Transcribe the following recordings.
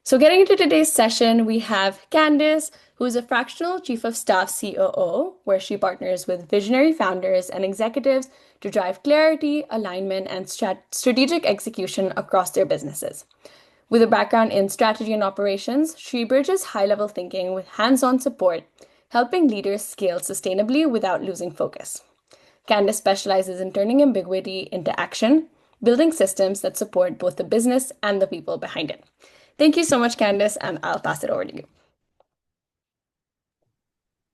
So, getting into today's session, we have Candice, who is a fractional chief of staff COO, where she partners with visionary founders and executives to drive clarity, alignment, and strategic execution across their businesses. With a background in strategy and operations, she bridges high level thinking with hands on support, helping leaders scale sustainably without losing focus. Candice specializes in turning ambiguity into action, building systems that support both the business and the people behind it. Thank you so much, Candice, and I'll pass it over to you.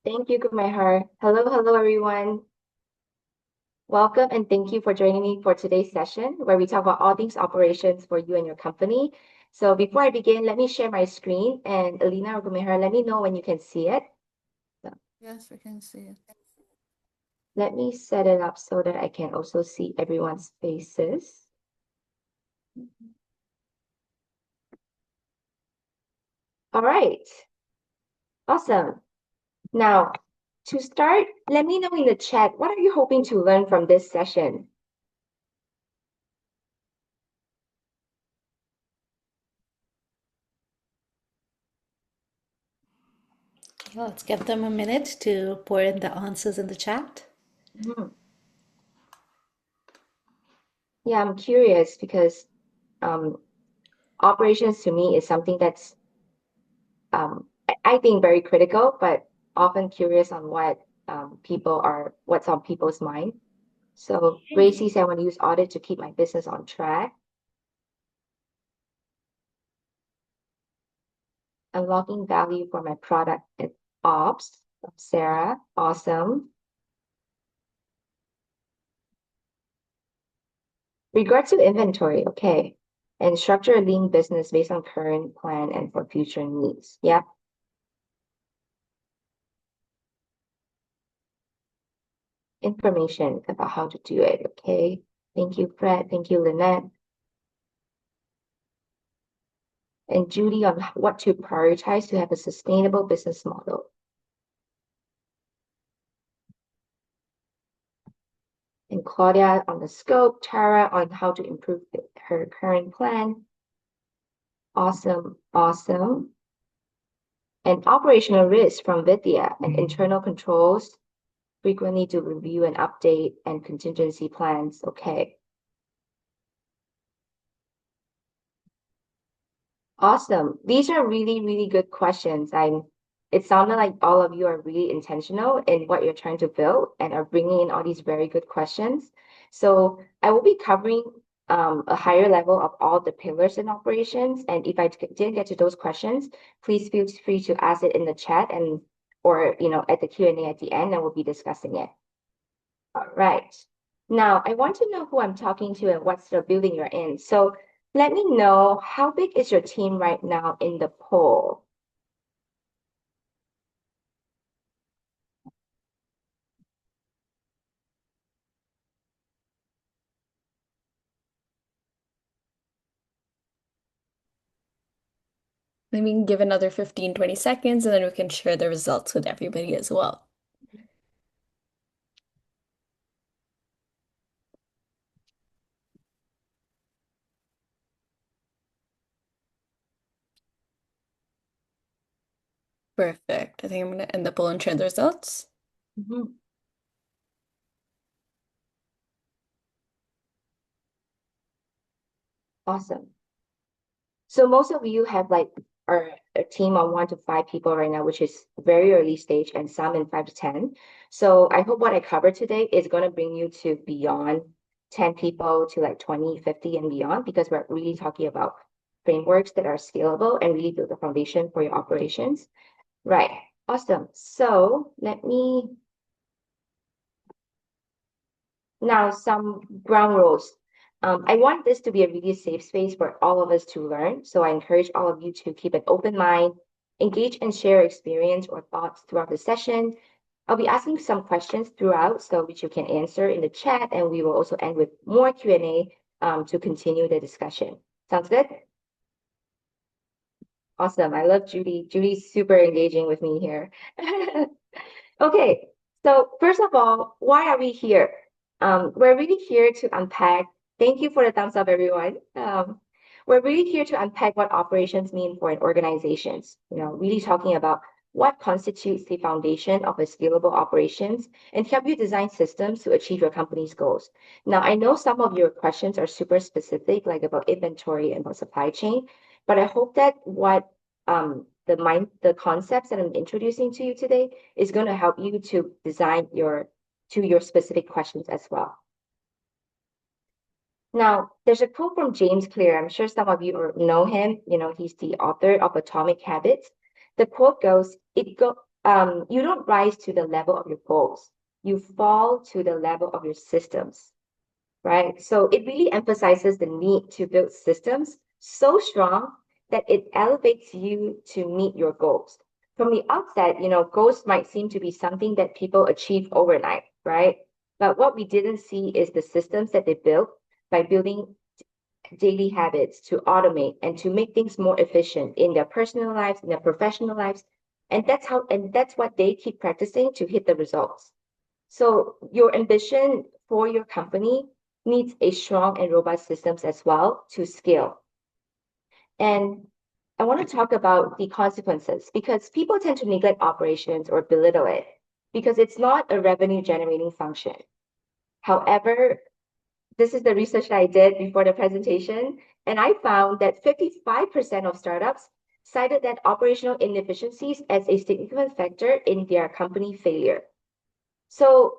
Thank you, Gumehar. Hello, everyone. Welcome and thank you for joining me for today's session where we talk about all things operations for you and your company. So before I begin, let me share my screen and Alina or Gumehar, let me know when you can see it. Yes, we can see it. Let me set it up so that I can also see everyone's faces. All right. Awesome. Now, to start, let me know in the chat, what are you hoping to learn from this session? Well, let's give them a minute to pour in the answers in the chat. Yeah, I'm curious because operations to me is something that's I think very critical, but often curious on what what's on people's mind. So Gracie said, I want to use audit to keep my business on track. Unlocking value for my product and ops. Sarah, awesome. Regard to inventory, okay. And structure a lean business based on current plan and for future needs. Yep. Information about how to do it, okay. Thank you, Fred. Thank you, Lynette. And Judy on what to prioritize to have a sustainable business model. And Claudia on the scope, Tara on how to improve her current plan. Awesome, awesome. And operational risk from Vidya and internal controls, frequently to review and update and contingency plans, okay. Awesome. These are really, really good questions. It sounded like all of you are really intentional in what you're trying to build and are bringing in all these very good questions. So I will be covering a higher level of all the pillars in operations. And if I didn't get to those questions, please feel free to ask it in the chat or at the Q&A at the end, and we'll be discussing it. All right. Now I want to know who I'm talking to and what sort of building you're in. So let me know, how big is your team right now in the poll? Maybe we can give another 15, 20 seconds, and then we can share the results with everybody as well. Perfect. I think I'm going to end the poll and share the results. Awesome. So most of you have are a team of 1 to 5 people right now, which is very early stage, and some in 5 to 10. So I hope what I cover today is going to bring you to beyond 10 people to like 20, 50 and beyond, because we're really talking about frameworks that are scalable and really build the foundation for your operations. Right. Awesome. So let me now some ground rules. I want this to be a really safe space for all of us to learn. So I encourage all of you to keep an open mind, engage and share experience or thoughts throughout the session. I'll be asking some questions throughout, so which you can answer in the chat, and we will also end with more Q&A to continue the discussion. Sounds good? Awesome. I love Judy. Judy's super engaging with me here. Okay, so first of all, why are we here? We're really here to unpack. Thank you for the thumbs up, everyone. we're really here to unpack what operations mean for an organizations, really talking about what constitutes the foundation of a scalable operations and help you design systems to achieve your company's goals. Now, I know some of your questions are super specific, like about inventory and about supply chain, but I hope that what the concepts that I'm introducing to you today is going to help you to design your specific questions as well. Now, there's a quote from James Clear. I'm sure some of you know him. He's the author of Atomic Habits. The quote goes, you don't rise to the level of your goals. You fall to the level of your systems, right? So it really emphasizes the need to build systems so strong that it elevates you to meet your goals. From the outset, goals might seem to be something that people achieve overnight, right? But what we didn't see is the systems that they built by building daily habits to automate and to make things more efficient in their personal lives, in their professional lives. And that's what they keep practicing to hit the results. So your ambition for your company needs a strong and robust systems as well to scale. And I want to talk about the consequences because people tend to neglect operations or belittle it because it's not a revenue generating function. However, this is the research that I did before the presentation, and I found that 55% of startups cited that operational inefficiencies as a significant factor in their company failure. So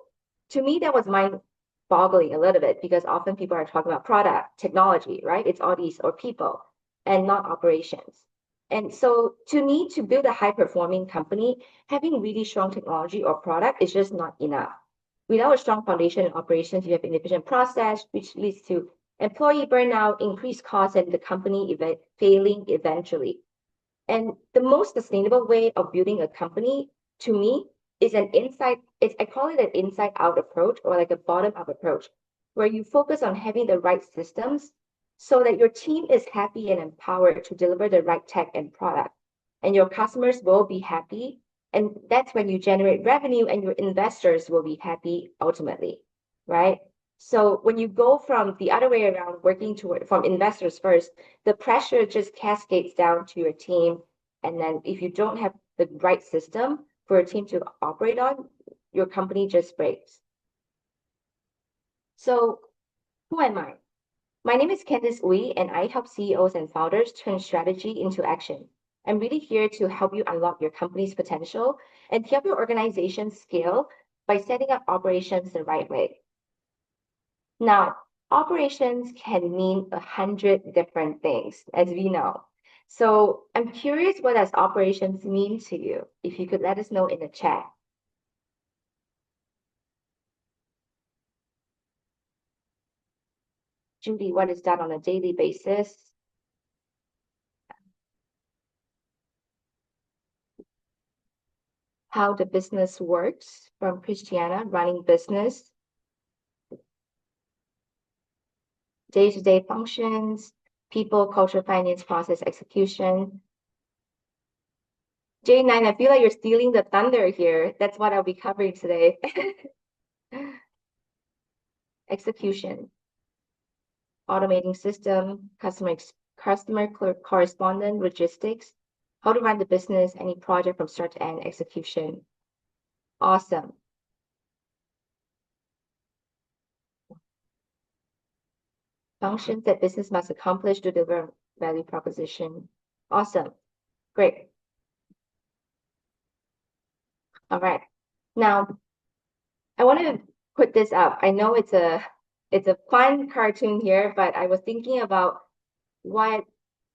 to me, that was mind-boggling a little bit because often people are talking about product, technology, right? It's all these or people and not operations. And so to me, to build a high-performing company, having really strong technology or product is just not enough. Without a strong foundation in operations, you have inefficient process, which leads to employee burnout, increased costs, and the company failing eventually. And the most sustainable way of building a company, to me, is I call it an inside-out approach or like a bottom-up approach, where you focus on having the right systems so that your team is happy and empowered to deliver the right tech and product. And your customers will be happy. And that's when you generate revenue and your investors will be happy ultimately, right? So when you go from the other way around, from investors first, the pressure just cascades down to your team. And then if you don't have the right system for a team to operate on, your company just breaks. So who am I? My name is Candice Uy, and I help CEOs and founders turn strategy into action. I'm really here to help you unlock your company's potential and help your organization scale by setting up operations the right way. Now, operations can mean 100 different things, as we know. So I'm curious, what does operations mean to you? If you could let us know in the chat. Judy, what is done on a daily basis? How the business works from Christiana, running business. Day-to-day functions, people, culture, finance, process, execution. J9, I feel like you're stealing the thunder here. That's what I'll be covering today. Execution, automating system, customer correspondent, logistics, how to run the business, any project from start to end, execution. Awesome. Functions that business must accomplish to deliver value proposition. Awesome. Great. All right. Now, I want to put this up. I know it's a fun cartoon here, but I was thinking about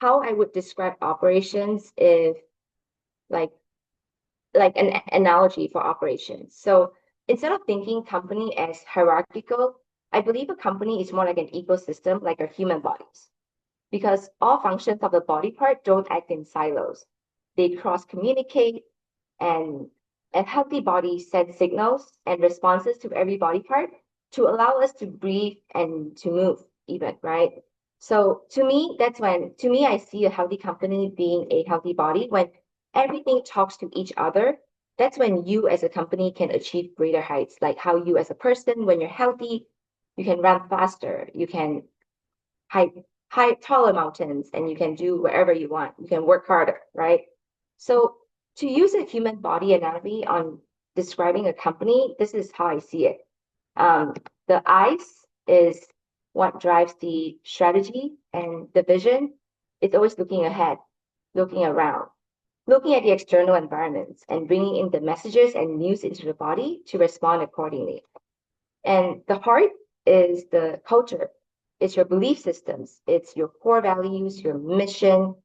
how I would describe operations if like an analogy for operations. So instead of thinking company as hierarchical, I believe a company is more like an ecosystem, like our human bodies, because all functions of the body part don't act in silos. They cross-communicate, and a healthy body sends signals and responses to every body part to allow us to breathe and to move even, right? So to me, I see a healthy company being a healthy body when everything talks to each other. That's when you as a company can achieve greater heights, like how you as a person, when you're healthy, you can run faster, you can hike taller mountains, and you can do wherever you want. You can work harder, right? So to use a human body analogy on describing a company, this is how I see it. Um, the eyes is what drives the strategy, and the vision is always looking ahead, looking around, looking at the external environments and bringing in the messages and news into the body to respond accordingly. And the heart is the culture. It's your belief systems. It's your core values, your mission,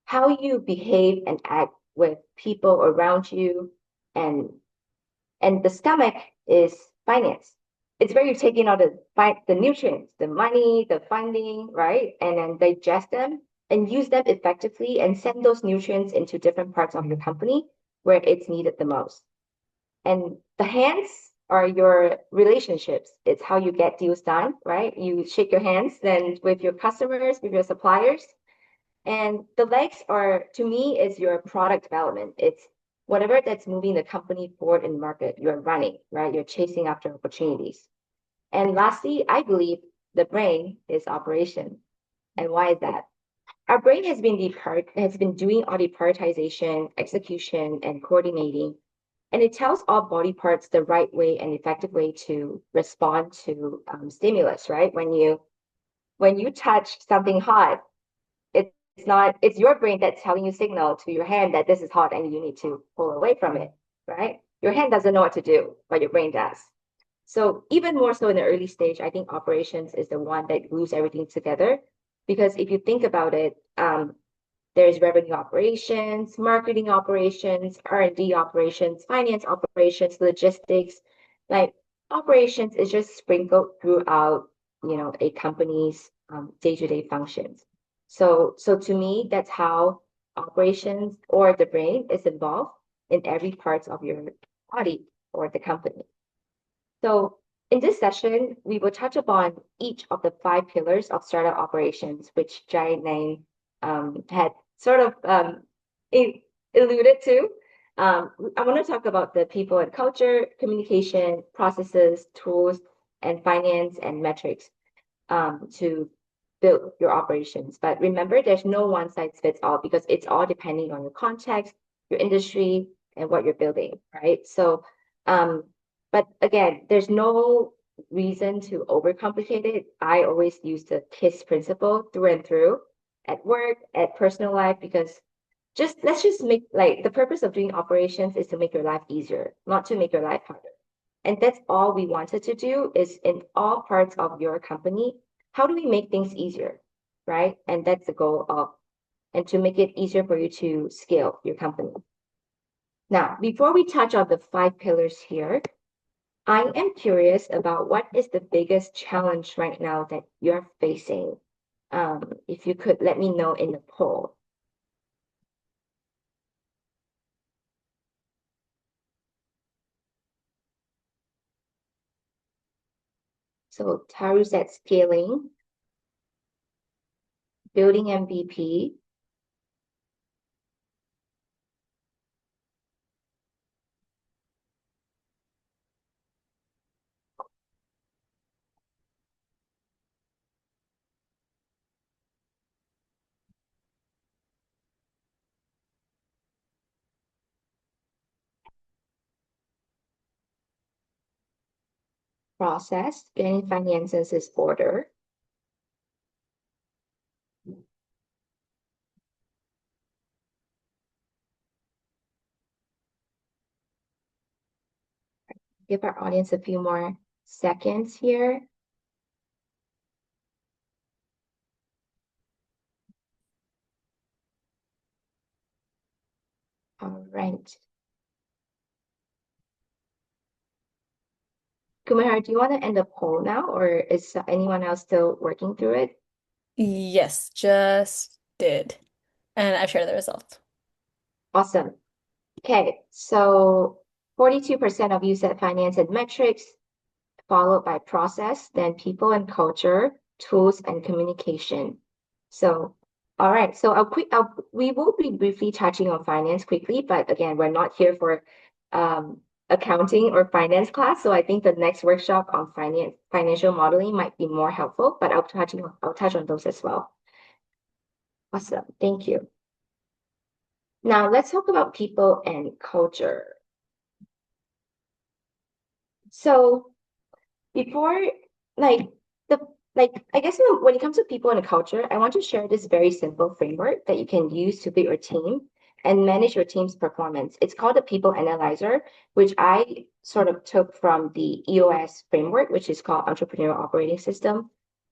how you behave and act with people around you. And the stomach is finance. It's where you're taking all the nutrients, the money, the funding, right? And then digest them and use them effectively and send those nutrients into different parts of your company where it's needed the most. And the hands are your relationships. It's how you get deals done, right? You shake your hands then with your customers, with your suppliers. And the legs are, to me, is your product development. It's whatever that's moving the company forward in the market, you're running, right? You're chasing after opportunities. And lastly, I believe the brain is operation. And why is that? Our brain has been doing all the prioritization, execution, and coordinating, and it tells all body parts the right way and effective way to respond to stimulus, right? When you touch something hot, it's your brain that's telling you signal to your hand that this is hot and you need to pull away from it, right? Your hand doesn't know what to do, but your brain does. So even more so in the early stage, I think operations is the one that glues everything together. Because if you think about it, there's revenue operations, marketing operations, R&D operations, finance operations, logistics. Like operations is just sprinkled throughout, a company's day-to-day functions. So to me, that's how operations or the brain is involved in every part of your body or the company. So in this session, we will touch upon each of the 5 pillars of startup operations, which Jai Nang had sort of alluded to. I want to talk about the people and culture, communication, processes, tools, and finance and metrics to build your operations. But remember, there's no one size fits all because it's all depending on your context, your industry, and what you're building, right? So, but again, there's no reason to overcomplicate it. I always use the KISS principle through and through at work, at personal life, because let's just make, like, the purpose of doing operations is to make your life easier, not to make your life harder. And that's all we wanted to do is in all parts of your company, how do we make things easier, right? And that's the goal of, and to make it easier for you to scale your company. Now, before we touch on the 5 pillars here, I am curious about what is the biggest challenge right now that you're facing. If you could let me know in the poll. So Taru said scaling, building MVP, process, getting finances is order. Give our audience a few more seconds here. All right. Kumar, do you want to end the poll now, or is anyone else still working through it? Yes, just did. And I've shared the results. Awesome. Okay, so 42% of you said finance and metrics, followed by process, then people and culture, tools and communication. So, all right. So we will be briefly touching on finance quickly, but again, we're not here for accounting or finance class. So I think the next workshop on financial modeling might be more helpful, but I'll touch on those as well. Awesome. Thank you. Now let's talk about people and culture. So before, like the I guess when it comes to people and culture, I want to share this very simple framework that you can use to build your team and manage your team's performance. It's called the People Analyzer, which I sort of took from the EOS framework, which is called Entrepreneurial Operating System.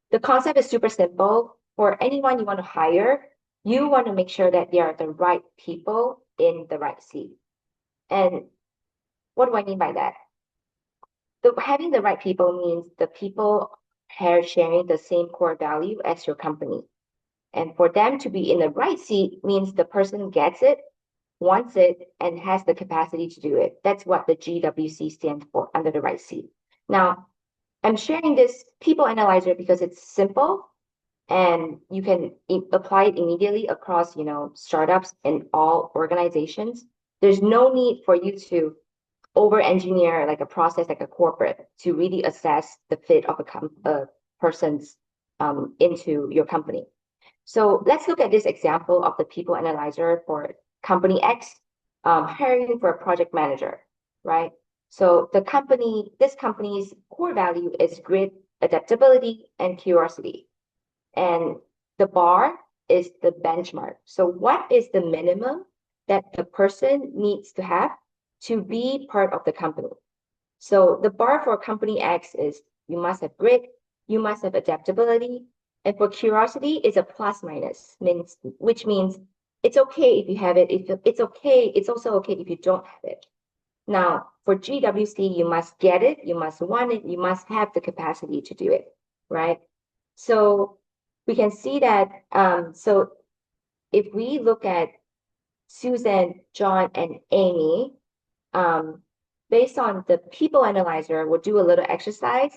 The concept is super simple. For anyone you want to hire, you want to make sure that they are the right people in the right seat. And what do I mean by that? Having the right people means the people are sharing the same core value as your company. And for them to be in the right seat means the person gets it, wants it, and has the capacity to do it. That's what the GWC stands for, under the right seat. Now, I'm sharing this people analyzer because it's simple and you can apply it immediately across, startups and all organizations. There's no need for you to over engineer like a process like a corporate to really assess the fit of a person's into your company. So let's look at this example of the people analyzer for company X, hiring for a project manager, right? So this company's core value is grit, adaptability, and curiosity. And the bar is the benchmark. So what is the minimum that the person needs to have to be part of the company? So the bar for company X is you must have grit, you must have adaptability, and for curiosity is a plus minus, which means it's okay if you have it. It's also okay if you don't have it. Now, for GWC, you must get it, you must want it, you must have the capacity to do it, right? So we can see that, so if we look at Susan, John, and Amy, based on the people analyzer, we'll do a little exercise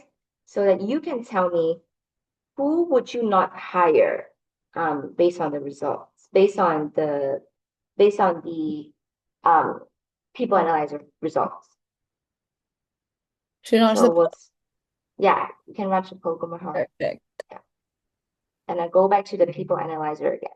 so that you can tell me who would you not hire based on the results, based on the people analyzer results. Should we launch the poll? Yeah, you can launch the poll. Perfect. Yeah. And I go back to the people analyzer again.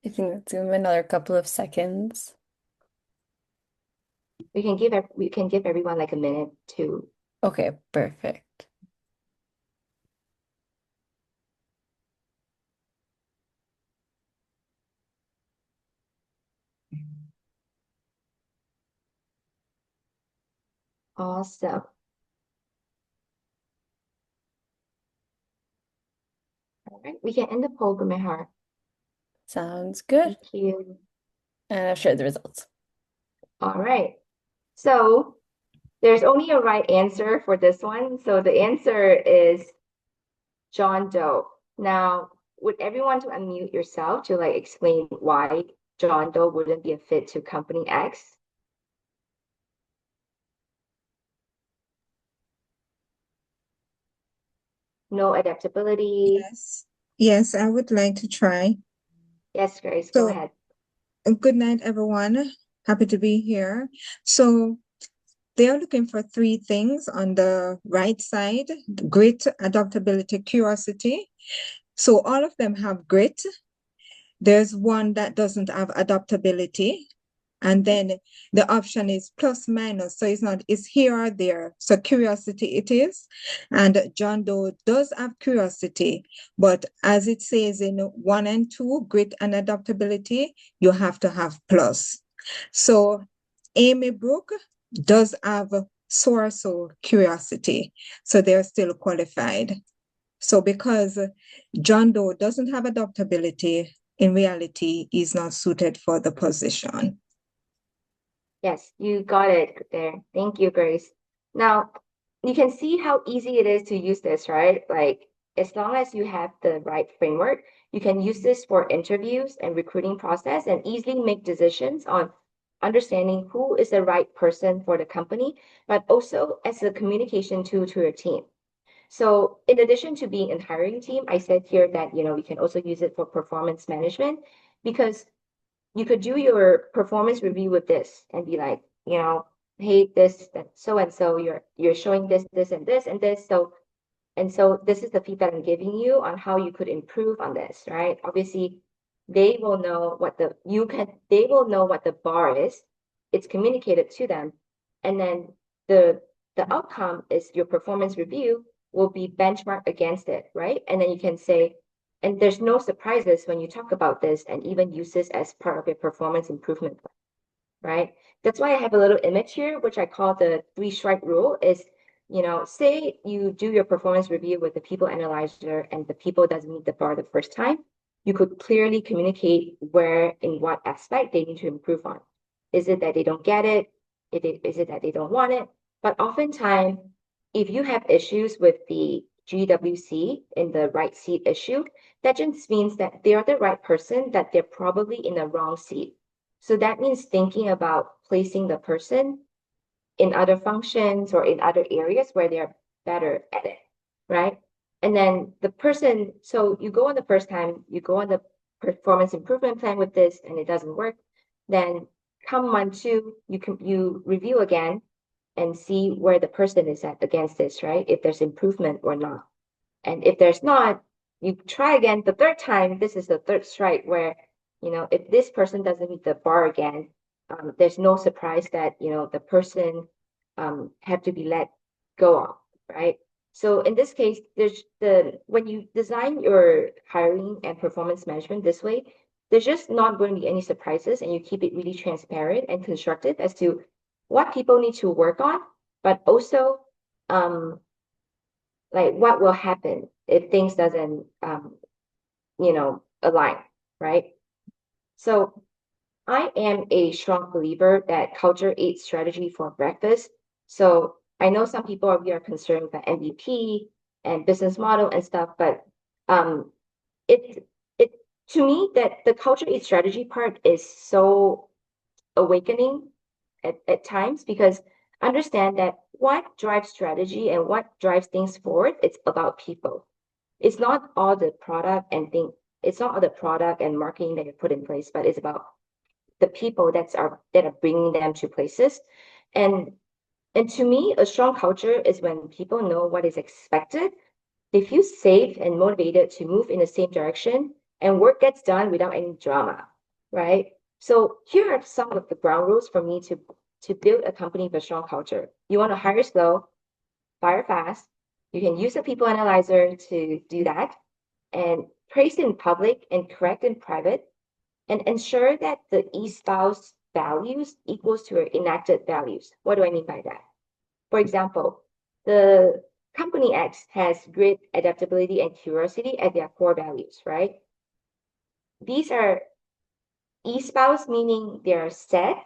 I think let's give him another couple of seconds. We can give everyone like a minute to. Okay, perfect. Awesome. All right, we can end the poll, Gumehar. Sounds good. Thank you. And I've shared the results. All right. So there's only a right answer for this one. So the answer is John Doe. Now, would everyone to unmute yourself to like explain why John Doe wouldn't be a fit to company X? No adaptability. Yes, I would like to try. Yes, Grace, go ahead. Good night, everyone. Happy to be here. So they are looking for three things on the right side: grit, adaptability, curiosity. So all of them have grit. There's one that doesn't have adaptability. And then the option is plus minus. So it's here or there. So curiosity it is. And John Doe does have curiosity, but as it says in 1 and 2, grit and adaptability, you have to have plus. So Amy Brooke does have so curiosity. So they're still qualified. So because John Doe doesn't have adaptability, in reality, he's not suited for the position. Yes, you got it there. Thank you, Grace. Now, you can see how easy it is to use this, right? Like, as long as you have the right framework, you can use this for interviews and recruiting process and easily make decisions on understanding who is the right person for the company, but also as a communication tool to your team. So in addition to being a hiring team, I said here that, we can also use it for performance management because you could do your performance review with this and be like, hey, this, that, so and so, you're showing this, this, and this, and this. So this is the feedback I'm giving you on how you could improve on this, right? Obviously, they will know they will know what the bar is. It's communicated to them. And then the outcome is your performance review will be benchmarked against it, right? And then you can say, and there's no surprises when you talk about this and even use this as part of your performance improvement plan, right? That's why I have a little image here, which I call the 3-strike rule is, say you do your performance review with the people analyzer and the people doesn't meet the bar the first time, you could clearly communicate where, in what aspect they need to improve on. Is it that they don't get it? Is it that they don't want it? But oftentimes, if you have issues with the GWC in the right seat issue, that just means that they are the right person, that they're probably in the wrong seat. So that means thinking about placing the person in other functions or in other areas where they're better at it, right? And then the person, so you go on the first time, you go on the performance improvement plan with this and it doesn't work, then come month 2, you review again and see where the person is at against this, right? If there's improvement or not. And if there's not, you try again the third time. This is the 3rd strike where, if this person doesn't meet the bar again, there's no surprise that, the person have to be let go of, right? So in this case, when you design your hiring and performance management this way, there's just not going to be any surprises and you keep it really transparent and constructive as to what people need to work on, but also like what will happen if things doesn't align, right? So I am a strong believer that culture eats strategy for breakfast. So I know some people are concerned with the MVP and business model and stuff, but it to me that the culture eats strategy part is so awakening at times because understand that what drives strategy and what drives things forward, it's about people. It's not all the product and it's not all the product and marketing that you put in place, but it's about the people that are bringing them to places. And to me, a strong culture is when people know what is expected. They feel safe and motivated to move in the same direction and work gets done without any drama, right? So here are some of the ground rules for me to build a company with a strong culture. You want to hire slow, fire fast. You can use a people analyzer to do that and praise in public and correct in private and ensure that the espoused values equals to your enacted values. What do I mean by that? For example, the company X has grit, adaptability, and curiosity as their core values, right? These are espoused, meaning they're said,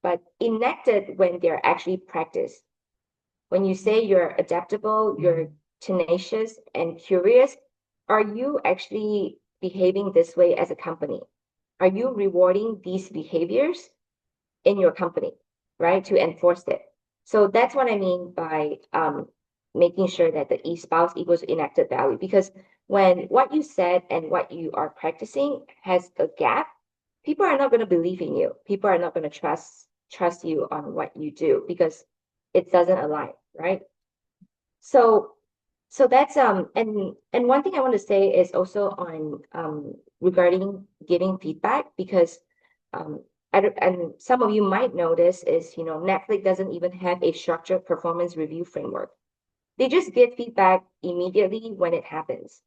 but enacted when they're actually practiced. When you say you're adaptable, you're tenacious and curious, are you actually behaving this way as a company? Are you rewarding these behaviors in your company, right? To enforce it. So that's what I mean by making sure that the espouse equals enacted value. Because when what you said and what you are practicing has a gap, people are not going to believe in you. People are not going to trust you on what you do because it doesn't align, right? So that's and one thing I want to say is also on regarding giving feedback because and some of you might notice is Netflix doesn't even have a structured performance review framework. They just give feedback immediately when it happens.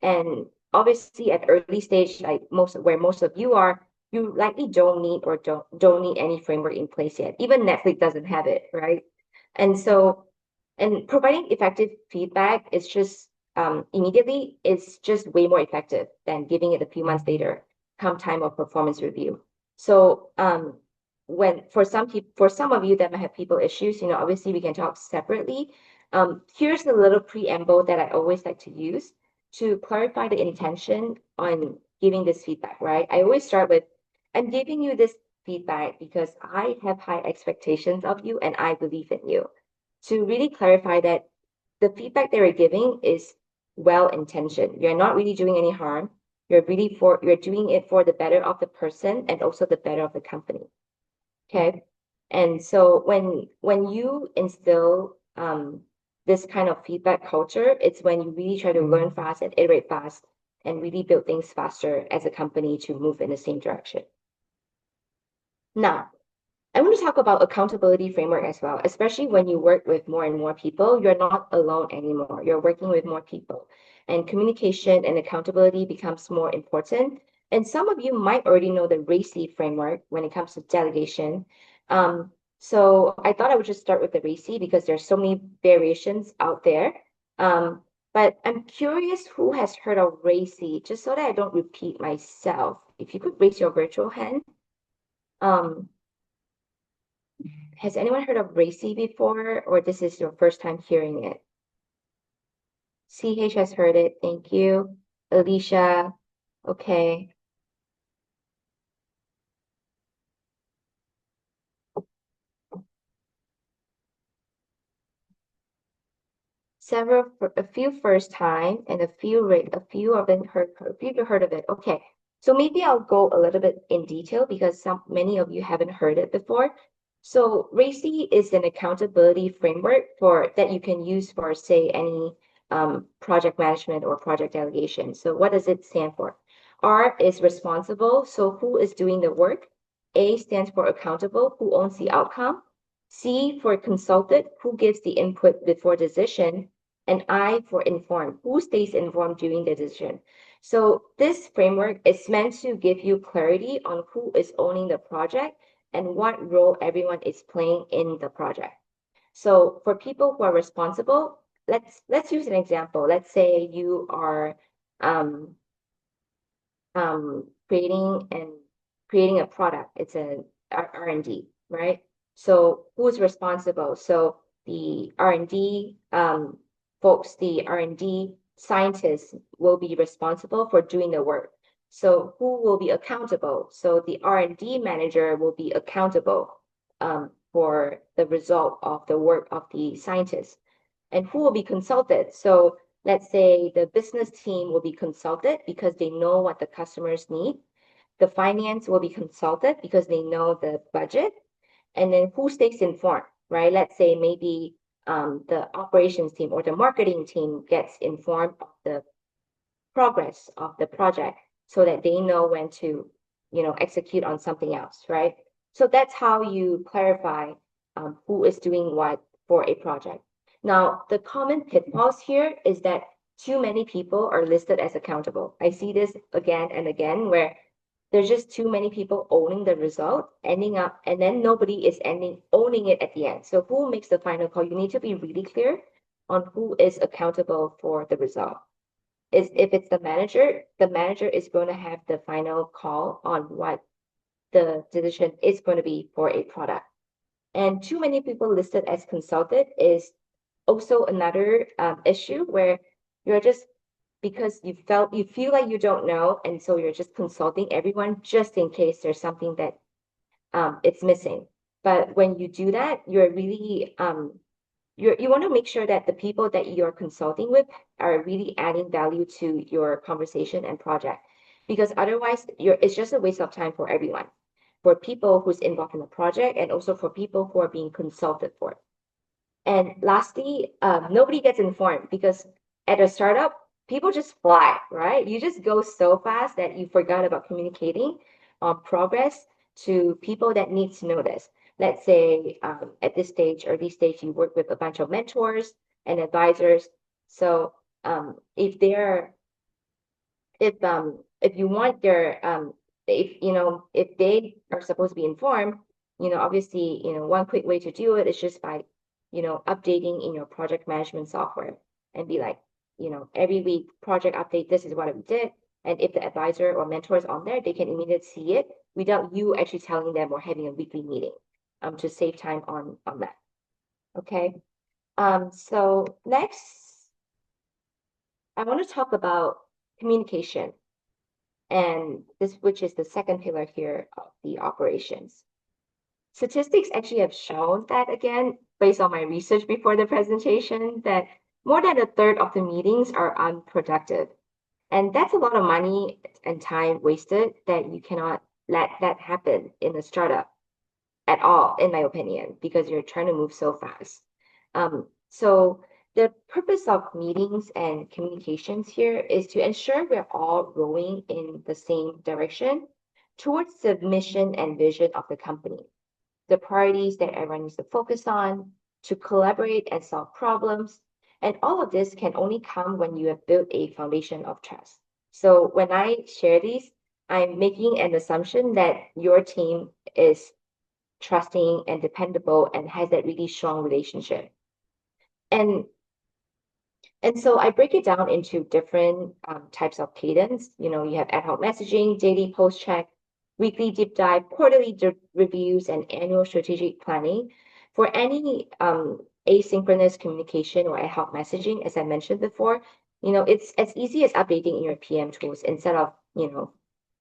And obviously at early stage, like most of you are, you likely don't need any framework in place yet. Even Netflix doesn't have it, right? And so, and providing effective feedback is just immediately is just way more effective than giving it a few months later, come time of performance review. So when for some people, for some of you that might have people issues, obviously we can talk separately. Here's a little preamble that I always like to use to clarify the intention on giving this feedback, right? I always start with, I'm giving you this feedback because I have high expectations of you and I believe in you. To really clarify that the feedback they are giving is well-intentioned. You're not really doing any harm. You're doing it for the better of the person and also the better of the company. Okay. And so when you instill this kind of feedback culture, it's when you really try to learn fast and iterate fast and really build things faster as a company to move in the same direction. Now, I want to talk about accountability framework as well, especially when you work with more and more people, you're not alone anymore. You're working with more people and communication and accountability becomes more important. And some of you might already know the RACI framework when it comes to delegation. So I thought I would just start with the RACI because there's so many variations out there. But I'm curious who has heard of RACI, just so that I don't repeat myself. If you could raise your virtual hand. Has anyone heard of RACI before, or this is your first time hearing it? CH has heard it. Thank you. Alicia. Okay. A few first time, and a few of them heard of it. Okay. So maybe I'll go a little bit in detail because many of you haven't heard it before. So RACI is an accountability framework that you can use for, say, any project management or project delegation. So what does it stand for? R is responsible, so who is doing the work? A stands for accountable, who owns the outcome? C for consulted, who gives the input before decision? And I for informed, who stays informed during the decision? So this framework is meant to give you clarity on who is owning the project and what role everyone is playing in the project. So for people who are responsible, let's use an example. Let's say you are creating a product. It's an R&D, right? So who's responsible? So the R&D folks, the R&D scientists will be responsible for doing the work. So who will be accountable? So the R&D manager will be accountable for the result of the work of the scientists. And who will be consulted? So let's say the business team will be consulted because they know what the customers need. The finance will be consulted because they know the budget. And then who stays informed, right? Let's say maybe the operations team or the marketing team gets informed of the progress of the project so that they know when to, execute on something else, right? So that's how you clarify who is doing what for a project. Now, the common pitfalls here is that too many people are listed as accountable. I see this again and again where there's just too many people owning the result, ending up, and then nobody is owning it at the end. So who makes the final call? You need to be really clear on who is accountable for the result. If it's the manager is going to have the final call on what the decision is going to be for a product. And too many people listed as consulted is also another issue where you're just because you feel like you don't know, and so you're just consulting everyone just in case there's something that it's missing. But when you do that, you're really you want to make sure that the people that you're consulting with are really adding value to your conversation and project, because otherwise it's just a waste of time for everyone, for people who's involved in the project and also for people who are being consulted for. And lastly, nobody gets informed because at a startup, people just fly, right? You just go so fast that you forgot about communicating on progress to people that need to know this. Let's say at this stage, early stage, you work with a bunch of mentors and advisors. So if you want if they are supposed to be informed, obviously, one quick way to do it is just by updating in your project management software and be like, every week project update, this is what we did. And if the advisor or mentor is on there, they can immediately see it without you actually telling them or having a weekly meeting to save time on that. Okay. So next, I want to talk about communication, and which is the second pillar here of the operations. Statistics actually have shown that, again, based on my research before the presentation, that more than a third of the meetings are unproductive. And that's a lot of money and time wasted that you cannot let that happen in a startup at all, in my opinion, because you're trying to move so fast. So the purpose of meetings and communications here is to ensure we're all rowing in the same direction towards the mission and vision of the company, the priorities that everyone needs to focus on, to collaborate and solve problems. And all of this can only come when you have built a foundation of trust. So when I share these, I'm making an assumption that your team is trusting and dependable and has that really strong relationship. And so I break it down into different types of cadence. You have ad hoc messaging, daily post check, weekly deep dive, quarterly reviews, and annual strategic planning. For any asynchronous communication or ad hoc messaging, as I mentioned before, it's as easy as updating in your PM tools instead of,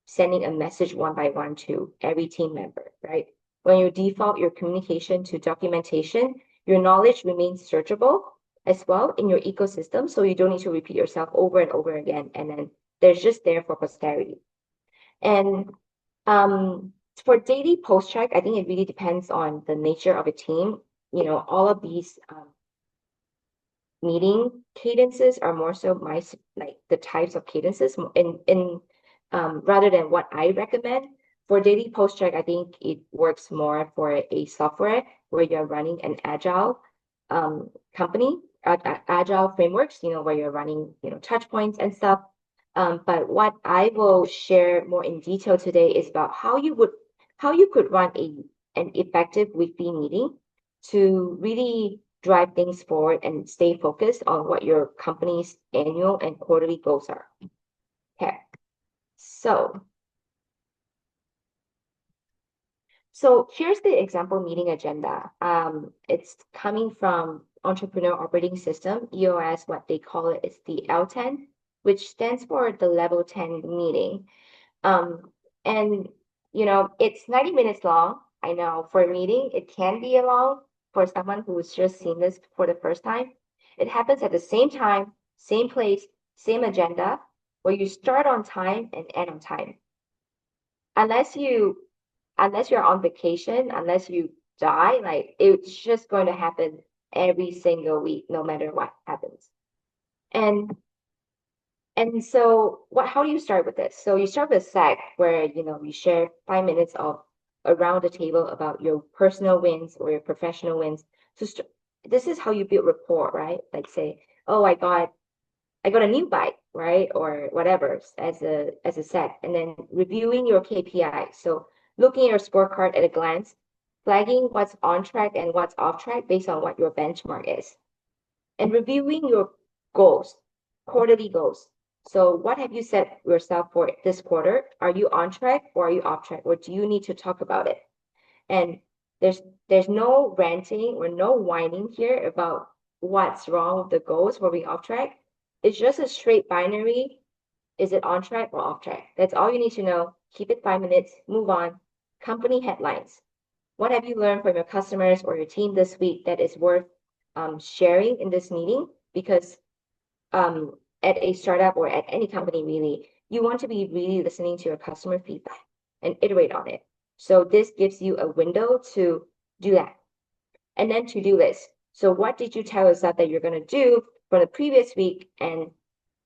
sending a message one by one to every team member, right? When you default your communication to documentation, your knowledge remains searchable as well in your ecosystem, so you don't need to repeat yourself over and over again, and then there's just there for posterity. And for daily post check, I think it really depends on the nature of a team. All of these meeting cadences are more so like the types of cadences in rather than what I recommend. For daily post check, I think it works more for a software where you're running an agile company, agile frameworks, where you're running, touch points and stuff. But what I will share more in detail today is about how you could run an effective weekly meeting to really drive things forward and stay focused on what your company's annual and quarterly goals are. Okay. So here's the example meeting agenda. It's coming from Entrepreneur Operating System, EOS. What they call it is the L10, which stands for the level 10 meeting. And it's 90 minutes long. I know for a meeting, it can be long for someone who's just seen this for the first time. It happens at the same time, same place, same agenda, where you start on time and end on time. Unless you're on vacation, unless you die, like it's just going to happen every single week, no matter what happens. And so how do you start with this? So you start with a SAG where, you share 5 minutes of around the table about your personal wins or your professional wins. So this is how you build rapport, right? Like say, oh, I got a new bike, right? Or whatever as a SAG, and then reviewing your KPI. So looking at your scorecard at a glance, flagging what's on track and what's off track based on what your benchmark is, and reviewing your goals, quarterly goals. So what have you set yourself for this quarter? Are you on track or are you off track, or do you need to talk about it? And there's no ranting or no whining here about what's wrong with the goals for being off track. It's just a straight binary. Is it on track or off track? That's all you need to know. Keep it 5 minutes, move on. Company headlines. What have you learned from your customers or your team this week that is worth sharing in this meeting? Because at a startup or at any company, really, you want to be really listening to your customer feedback and iterate on it. So this gives you a window to do that. And then to-do list. So what did you tell yourself that you're going to do for the previous week, and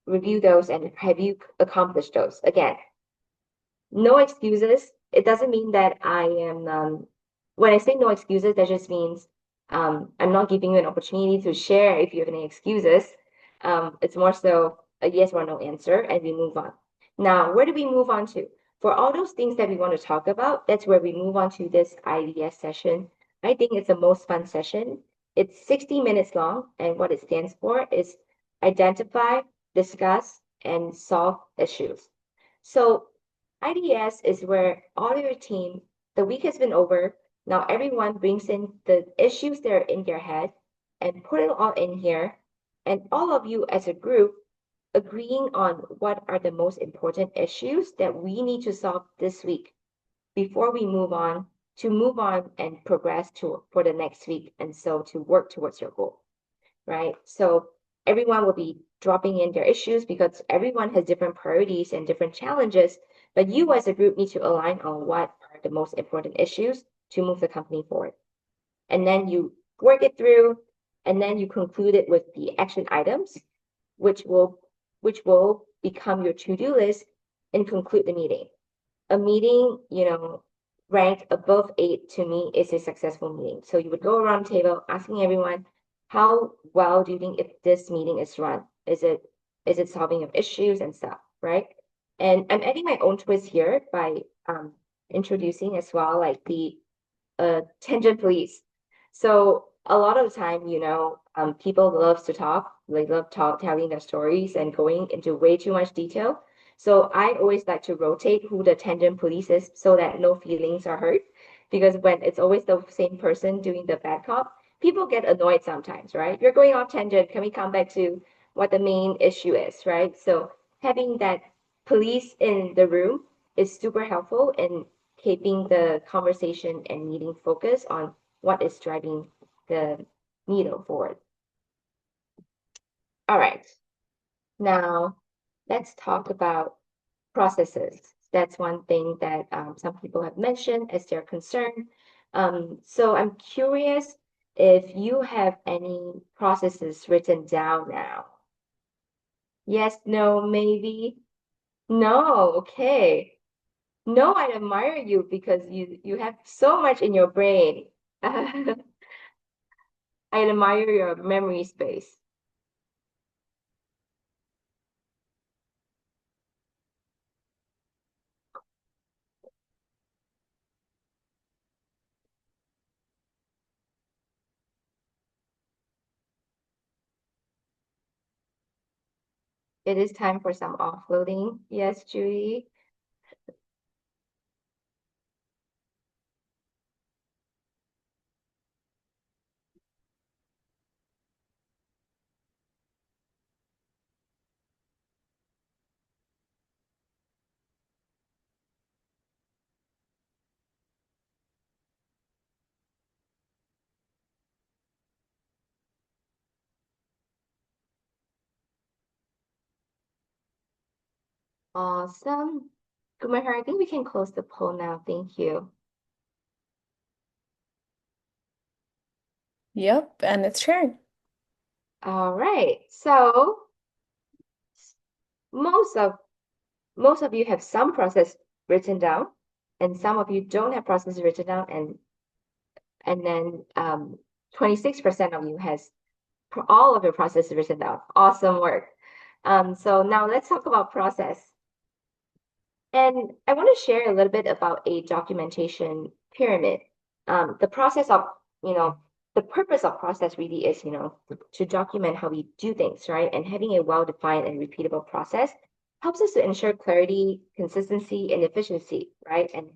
review those, and have you accomplished those? Again, no excuses. It doesn't mean that I am, when I say no excuses, that just means I'm not giving you an opportunity to share if you have any excuses. It's more so a yes or no answer, and we move on. Now, where do we move on to? For all those things that we want to talk about, that's where we move on to this IDS session. I think it's the most fun session It's 60 minutes long, and what it stands for is identify, discuss, and solve issues. So IDS is where all your team, the week has been over, now everyone brings in the issues that are in their head and put it all in here, and all of you as a group agreeing on what are the most important issues that we need to solve this week before we move on and progress to for the next week, and so to work towards your goal, right? So everyone will be dropping in their issues because everyone has different priorities and different challenges, but you as a group need to align on what are the most important issues to move the company forward. And then you work it through, and then you conclude it with the action items, which will become your to-do list and conclude the meeting. A meeting, ranked above 8 to me is a successful meeting. So you would go around the table asking everyone, how well do you think if this meeting is run? Is it solving of issues and stuff, right? And I'm adding my own twist here by introducing as well like the tangent police. So a lot of the time, people love to talk. They love telling their stories and going into way too much detail. So I always like to rotate who the tangent police is so that no feelings are hurt. Because when it's always the same person doing the bad cop, people get annoyed sometimes, right? You're going off tangent. Can we come back to what the main issue is, right? So having that police in the room is super helpful in keeping the conversation and meeting focus on what is driving the needle forward. All right. Now, let's talk about processes. That's one thing that some people have mentioned as their concern. So I'm curious if you have any processes written down now. Yes, no, maybe. No, okay. No, I admire you because you have so much in your brain. I admire your memory space. It is time for some offloading. Yes, Judy. Awesome. Kumar, I think we can close the poll now. Thank you. Yep, and it's sharing. All right. So most of you have some process written down, and some of you don't have process written down, and then 26% of you has all of your processes written down. Awesome work. So now let's talk about process. And I want to share a little bit about a documentation pyramid. The process of, the purpose of process really is, to document how we do things, right? And having a well-defined and repeatable process helps us to ensure clarity, consistency, and efficiency, right? And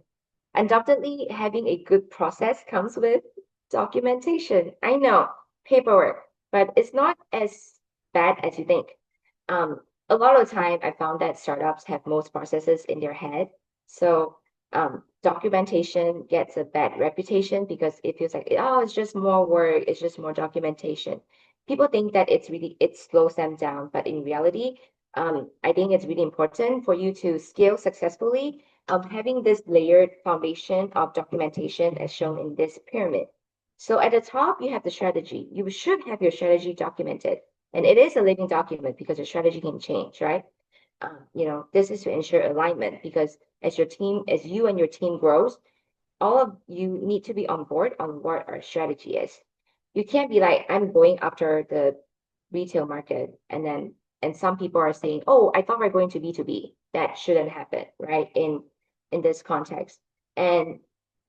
undoubtedly, having a good process comes with documentation. I know, paperwork, but it's not as bad as you think. A lot of the time, I found that startups have most processes in their head. So documentation gets a bad reputation because it feels like, oh, it's just more work, it's just more documentation. People think that it slows them down, but in reality, I think it's really important for you to scale successfully having this layered foundation of documentation as shown in this pyramid. So at the top, you have the strategy. You should have your strategy documented. And it is a living document because your strategy can change, right? This is to ensure alignment because as you and your team grows, all of you need to be on board on what our strategy is. You can't be like, I'm going after the retail market and some people are saying, oh, I thought we're going to B2B. That shouldn't happen, right? In this context. And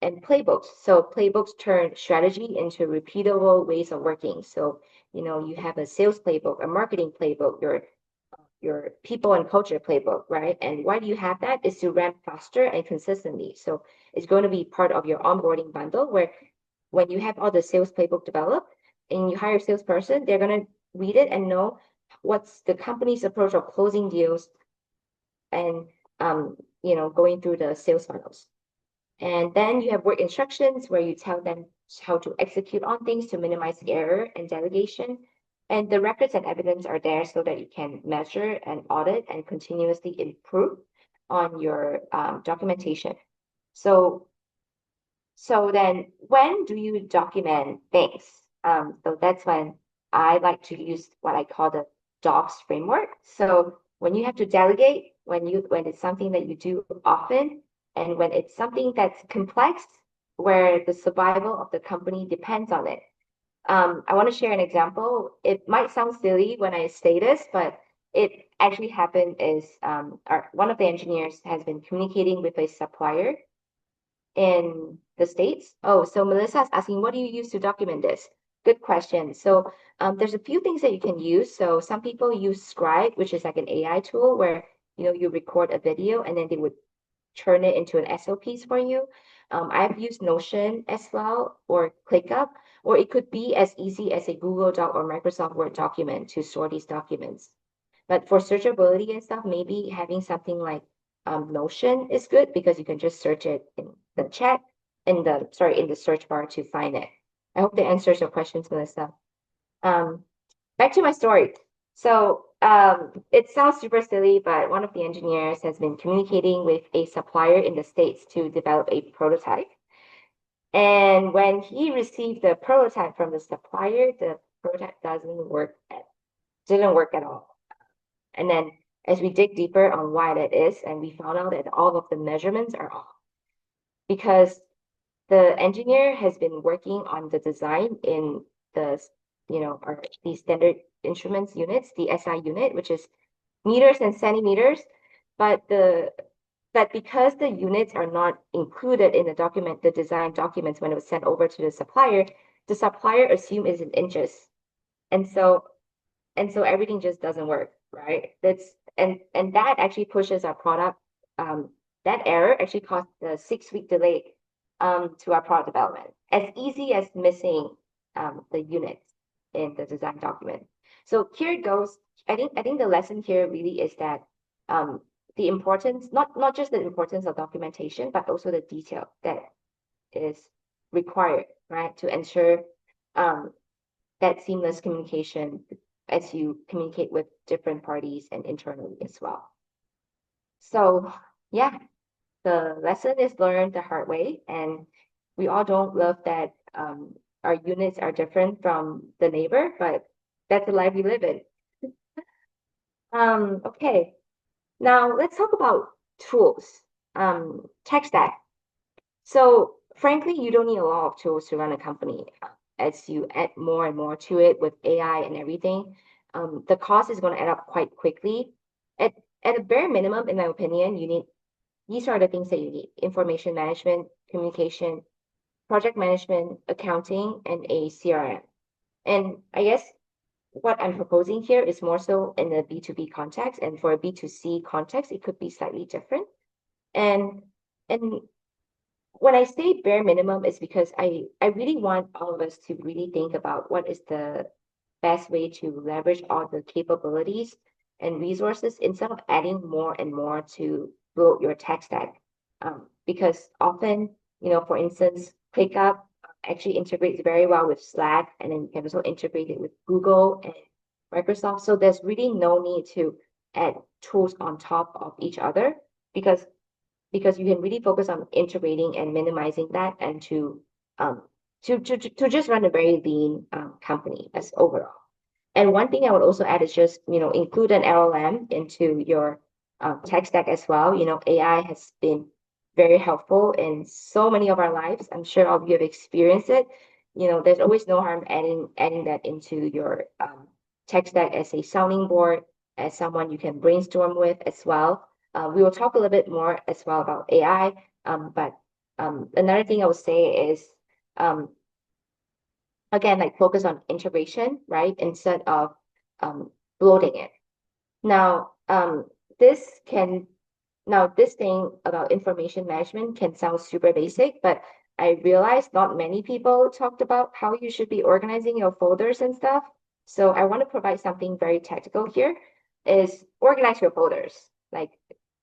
and playbooks. So playbooks turn strategy into repeatable ways of working. So, you have a sales playbook, a marketing playbook, your people and culture playbook, right? And why do you have that? Is to ramp faster and consistently. So it's going to be part of your onboarding bundle where when you have all the sales playbook developed and you hire a salesperson, they're going to read it and know what's the company's approach of closing deals and going through the sales funnels. And then you have work instructions where you tell them how to execute on things to minimize error and delegation. And the records and evidence are there so that you can measure and audit and continuously improve on your documentation. So then when do you document things? So that's when I like to use what I call the docs framework. So when you have to delegate, when it's something that you do often, and when it's something that's complex, where the survival of the company depends on it. I want to share an example. It might sound silly when I say this, but it actually happened is one of the engineers has been communicating with a supplier in the States. Oh, so Melissa's asking, what do you use to document this? Good question. So there's a few things that you can use. So some people use Scribe, which is like an AI tool where you record a video and then they would turn it into an SOPs for you. I've used Notion as well, or ClickUp, or it could be as easy as a Google Doc or Microsoft Word document to store these documents. But for searchability and stuff, maybe having something like Notion is good because you can just search it in the chat, in the search bar to find it. I hope that answers your questions, Melissa. Back to my story. So it sounds super silly, but one of the engineers has been communicating with a supplier in the States to develop a prototype. And when he received the prototype from the supplier, the prototype didn't work at all. And then as we dig deeper on why that is, and we found out that all of the measurements are off because the engineer has been working on the design in the these standard instruments units, the SI unit, which is meters and centimeters, but because the units are not included in the design documents when it was sent over to the supplier assumed it's in inches. And so everything just doesn't work, right? And that actually pushes our product. That error actually caused a 6-week delay to our product development, as easy as missing the units in the design document. So here it goes. I think the lesson here really is that the importance, not just the importance of documentation, but also the detail that is required, right, to ensure that seamless communication as you communicate with different parties and internally as well. So yeah, the lesson is learned the hard way, and we all don't love that our units are different from the neighbor, but that's the life we live in. Okay, now let's talk about tools, tech stack. So frankly, you don't need a lot of tools to run a company. As you add more and more to it with AI and everything, the cost is going to add up quite quickly. At a bare minimum, in my opinion, these are the things that you need: information management, communication, project management, accounting, and a CRM. And I guess what I'm proposing here is more so in a B2B context, and for a B2C context, it could be slightly different. And when I say bare minimum, is because I really want all of us to really think about what is the best way to leverage all the capabilities and resources instead of adding more and more to build your tech stack. Because often, for instance, ClickUp actually integrates very well with Slack, and then you can also integrate it with Google and Microsoft. So there's really no need to add tools on top of each other because you can really focus on integrating and minimizing that, and to just run a very lean company as overall. And one thing I would also add is just include an LLM into your tech stack as well. AI has been very helpful in so many of our lives. I'm sure all of you have experienced it. There's always no harm adding that into your tech stack as a sounding board, as someone you can brainstorm with as well. We will talk a little bit more as well about AI, but Another thing I would say is, again, like focus on integration, right? Instead of bloating it. Now, this can Now, this thing about information management can sound super basic, but I realized not many people talked about how you should be organizing your folders and stuff. So I want to provide something very tactical here, is organize your folders. Like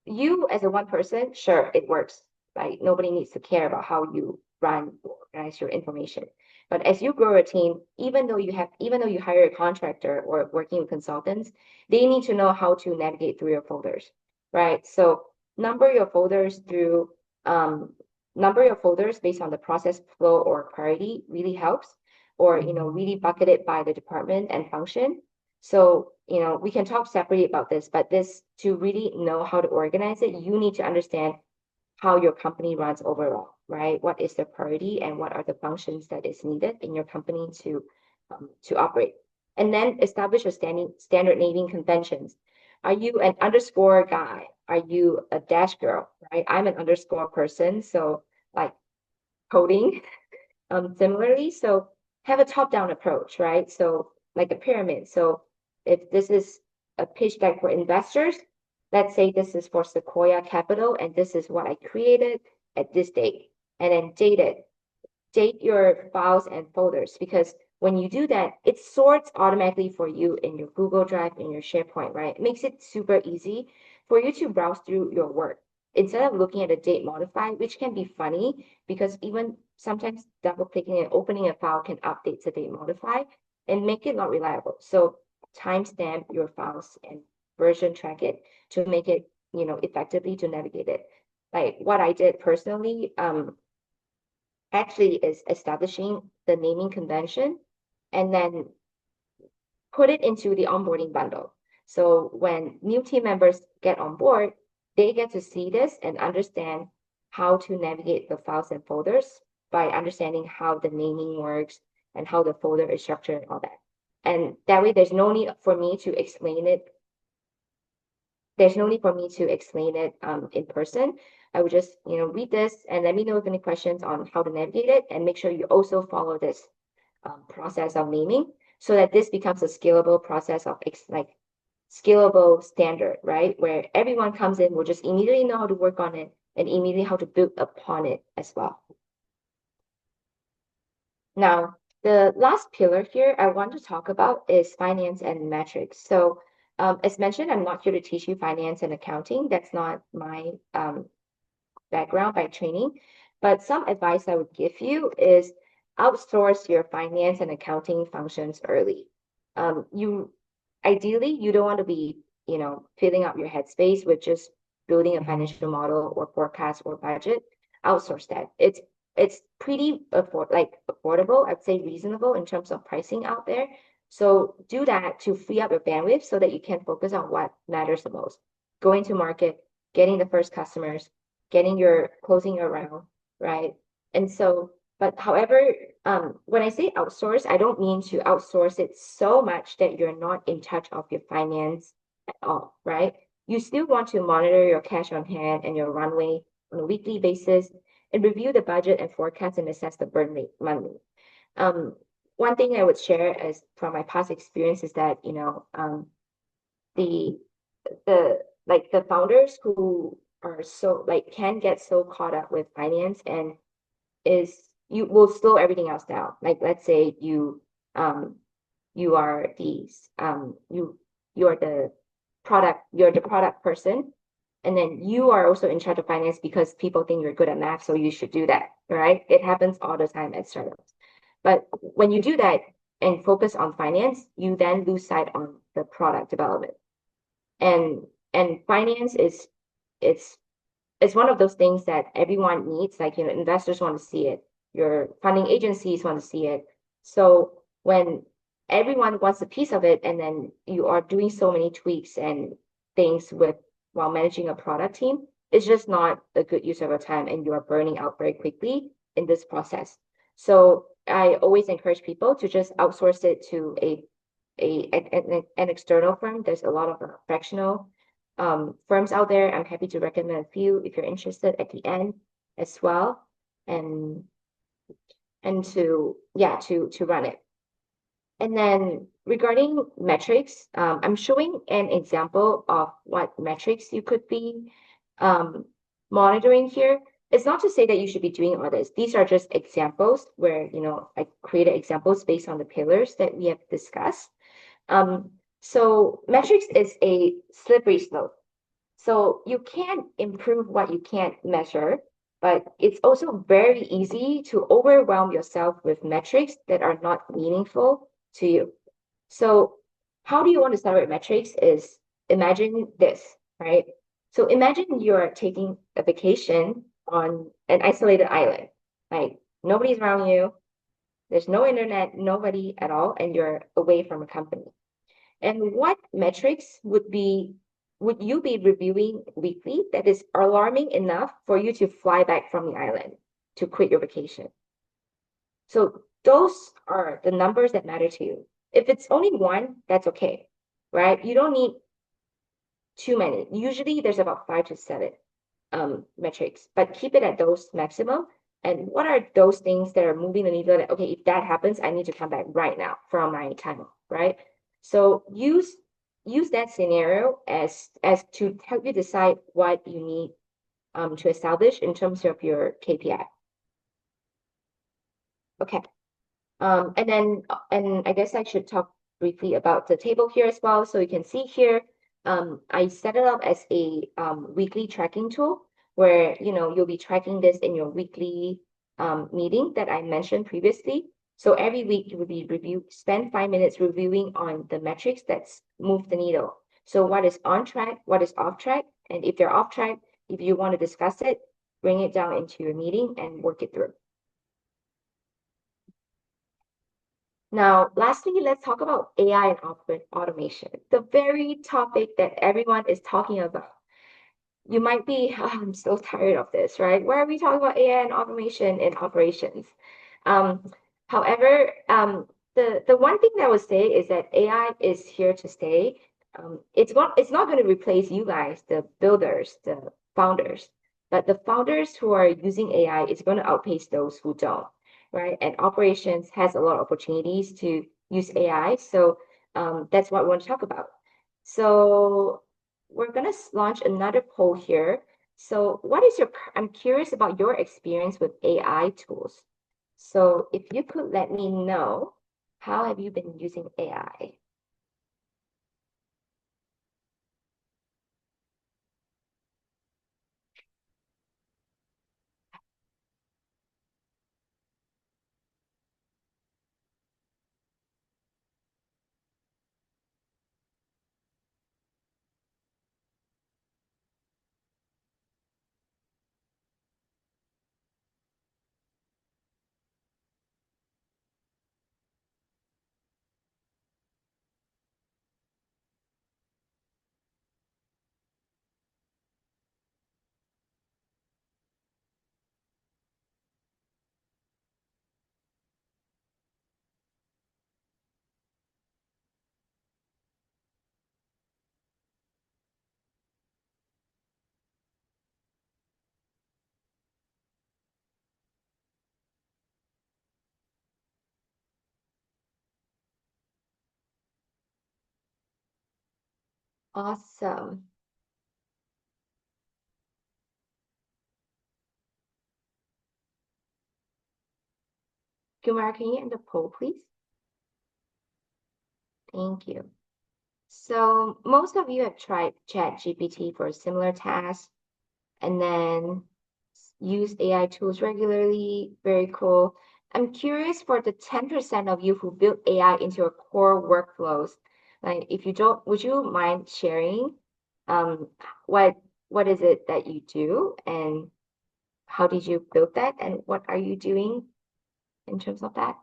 you as a one person, sure, it works. Like nobody needs to care about how you run or organize your information. But as you grow a team, even though you hire a contractor or working with consultants, they need to know how to navigate through your folders, right? So number your folders through number your folders based on the process flow or priority really helps, or really bucket it by the department and function. So we can talk separately about this, but this, to really know how to organize it, you need to understand how your company runs overall, right? What is the priority and what are the functions that is needed in your company to operate, and then establish a standard naming conventions. Are you an underscore guy? Are you a dash girl? Right? I'm an underscore person, so like coding. Similarly, so have a top-down approach, right? So like a pyramid. So if this is a pitch deck for investors, let's say this is for Sequoia Capital, and this is what I created at this date, and then date your files and folders, because when you do that, it sorts automatically for you in your Google Drive, in your SharePoint, right? It makes it super easy for you to browse through your work instead of looking at a date modify, which can be funny because even sometimes double clicking and opening a file can update the date modify and make it not reliable. So timestamp your files and version track it to make it, effectively to navigate it. Like what I did personally, actually is establishing the naming convention and then put it into the onboarding bundle. So when new team members get on board, they get to see this and understand how to navigate the files and folders by understanding how the naming works and how the folder is structured and all that. And that way, there's no need for me to explain it. There's no need for me to explain it in person. I would just, read this and let me know if any questions on how to navigate it, and make sure you also follow this process of naming so that this becomes a scalable process of scalable standard, right? Where everyone comes in will just immediately know how to work on it and immediately how to build upon it as well. Now, the last pillar here I want to talk about is finance and metrics. So as mentioned, I'm not here to teach you finance and accounting. That's not my background by training. But some advice I would give you is outsource your finance and accounting functions early. Ideally, you don't want to be, filling up your headspace with just building a financial model or forecast or budget. Outsource that. It's pretty affordable, I'd say reasonable in terms of pricing out there. So do that to free up your bandwidth so that you can focus on what matters the most. Going to market, getting the first customers, closing your round, right? And so, but however, when I say outsource, I don't mean to outsource it so much that you're not in touch of your finance at all, right? You still want to monitor your cash on hand and your runway on a weekly basis and review the budget and forecast and assess the burn rate monthly. One thing I would share as from my past experience is that, the the founders who are so can get so caught up with finance and you will slow everything else down. Like let's say you are you're the product person, and then you are also in charge of finance because people think you're good at math, so you should do that, right? It happens all the time at startups. But when you do that and focus on finance, you then lose sight on the product development. And finance is it's one of those things that everyone needs. Like, investors want to see it, your funding agencies want to see it. So when everyone wants a piece of it, and then you are doing so many tweaks and things while managing a product team, it's just not a good use of your time, and you are burning out very quickly in this process. So I always encourage people to just outsource it to an external firm. There's a lot of fractional firms out there. I'm happy to recommend a few if you're interested at the end as well. and to run it. And then regarding metrics, I'm showing an example of what metrics you could be monitoring here. It's not to say that you should be doing all this. These are just examples where, I created examples based on the pillars that we have discussed. So metrics is a slippery slope. So you can't improve what you can't measure, but it's also very easy to overwhelm yourself with metrics that are not meaningful to you. So how do you want to celebrate metrics is imagine this, right? So imagine you're taking a vacation on an isolated island, like nobody's around you, there's no internet, nobody at all, and you're away from a company. And what metrics would you be reviewing weekly that is alarming enough for you to fly back from the island to quit your vacation? So those are the numbers that matter to you. If it's only one, that's okay, right? You don't need too many. Usually there's about 5 to 7 metrics, but keep it at those maximum. And what are those things that are moving the needle that, okay, if that happens, I need to come back right now from my time, right? So use that scenario as to help you decide what you need to establish in terms of your KPI. Okay. And I guess I should talk briefly about the table here as well. So you can see here, I set it up as a weekly tracking tool where you'll be tracking this in your weekly meeting that I mentioned previously. So every week you will be spend 5 minutes reviewing on the metrics that's move the needle. So what is on track, what is off track, and if they're off track, if you want to discuss it, bring it down into your meeting and work it through. Now, lastly, let's talk about AI and automation, the very topic that everyone is talking about. You might be, "Oh, I'm so tired of this, right? Why are we talking about AI and automation in operations?" However, the one thing that I would say is that AI is here to stay. It's not going to replace you guys, the builders, the founders, but the founders who are using AI is going to outpace those who don't, right? And operations has a lot of opportunities to use AI, so that's what we want to talk about. So we're going to launch another poll here. So I'm curious about your experience with AI tools. So if you could let me know, how have you been using AI? Awesome. Kumar, can you end the poll, please? Thank you. So most of you have tried ChatGPT for a similar task and then use AI tools regularly. Very cool. I'm curious for the 10% of you who built AI into your core workflows. Like if you don't, would you mind sharing um, what is it that you do and how did you build that and what are you doing in terms of that?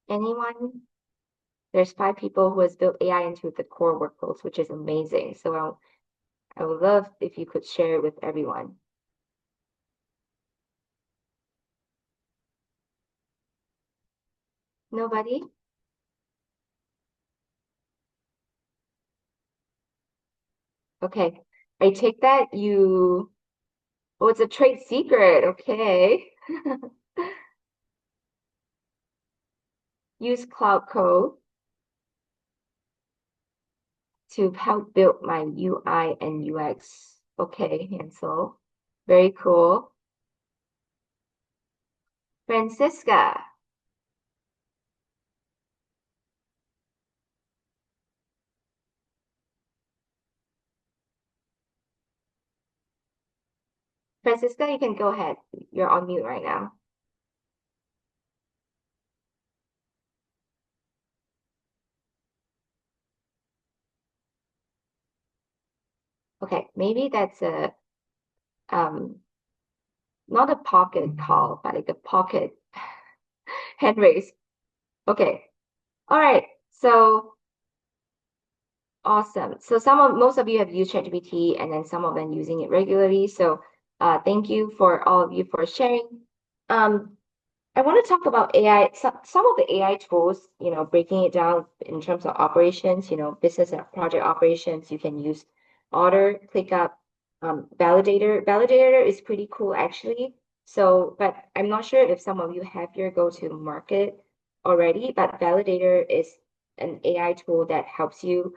Anyone? There's 5 people who has built AI into the core workflows, which is amazing. So I would love if you could share it with everyone. Nobody? Okay. I take that oh, it's a trade secret. Okay. Use Cloud Code to help build my UI and UX. Okay, Hansel. Very cool. Francisca. Francisca, you can go ahead. You're on mute right now. Okay, maybe that's a not a pocket call, but like a pocket hand raise. Okay. All right. So awesome. So most of you have used ChatGPT and then some of them using it regularly. So thank you for all of you for sharing. Um, I want to talk about AI, some of the AI tools, breaking it down in terms of operations, business and project operations. You can use Otter, ClickUp, Validator. Validator is pretty cool actually. So, but I'm not sure if some of you have your go-to market already, but Validator is an AI tool that helps you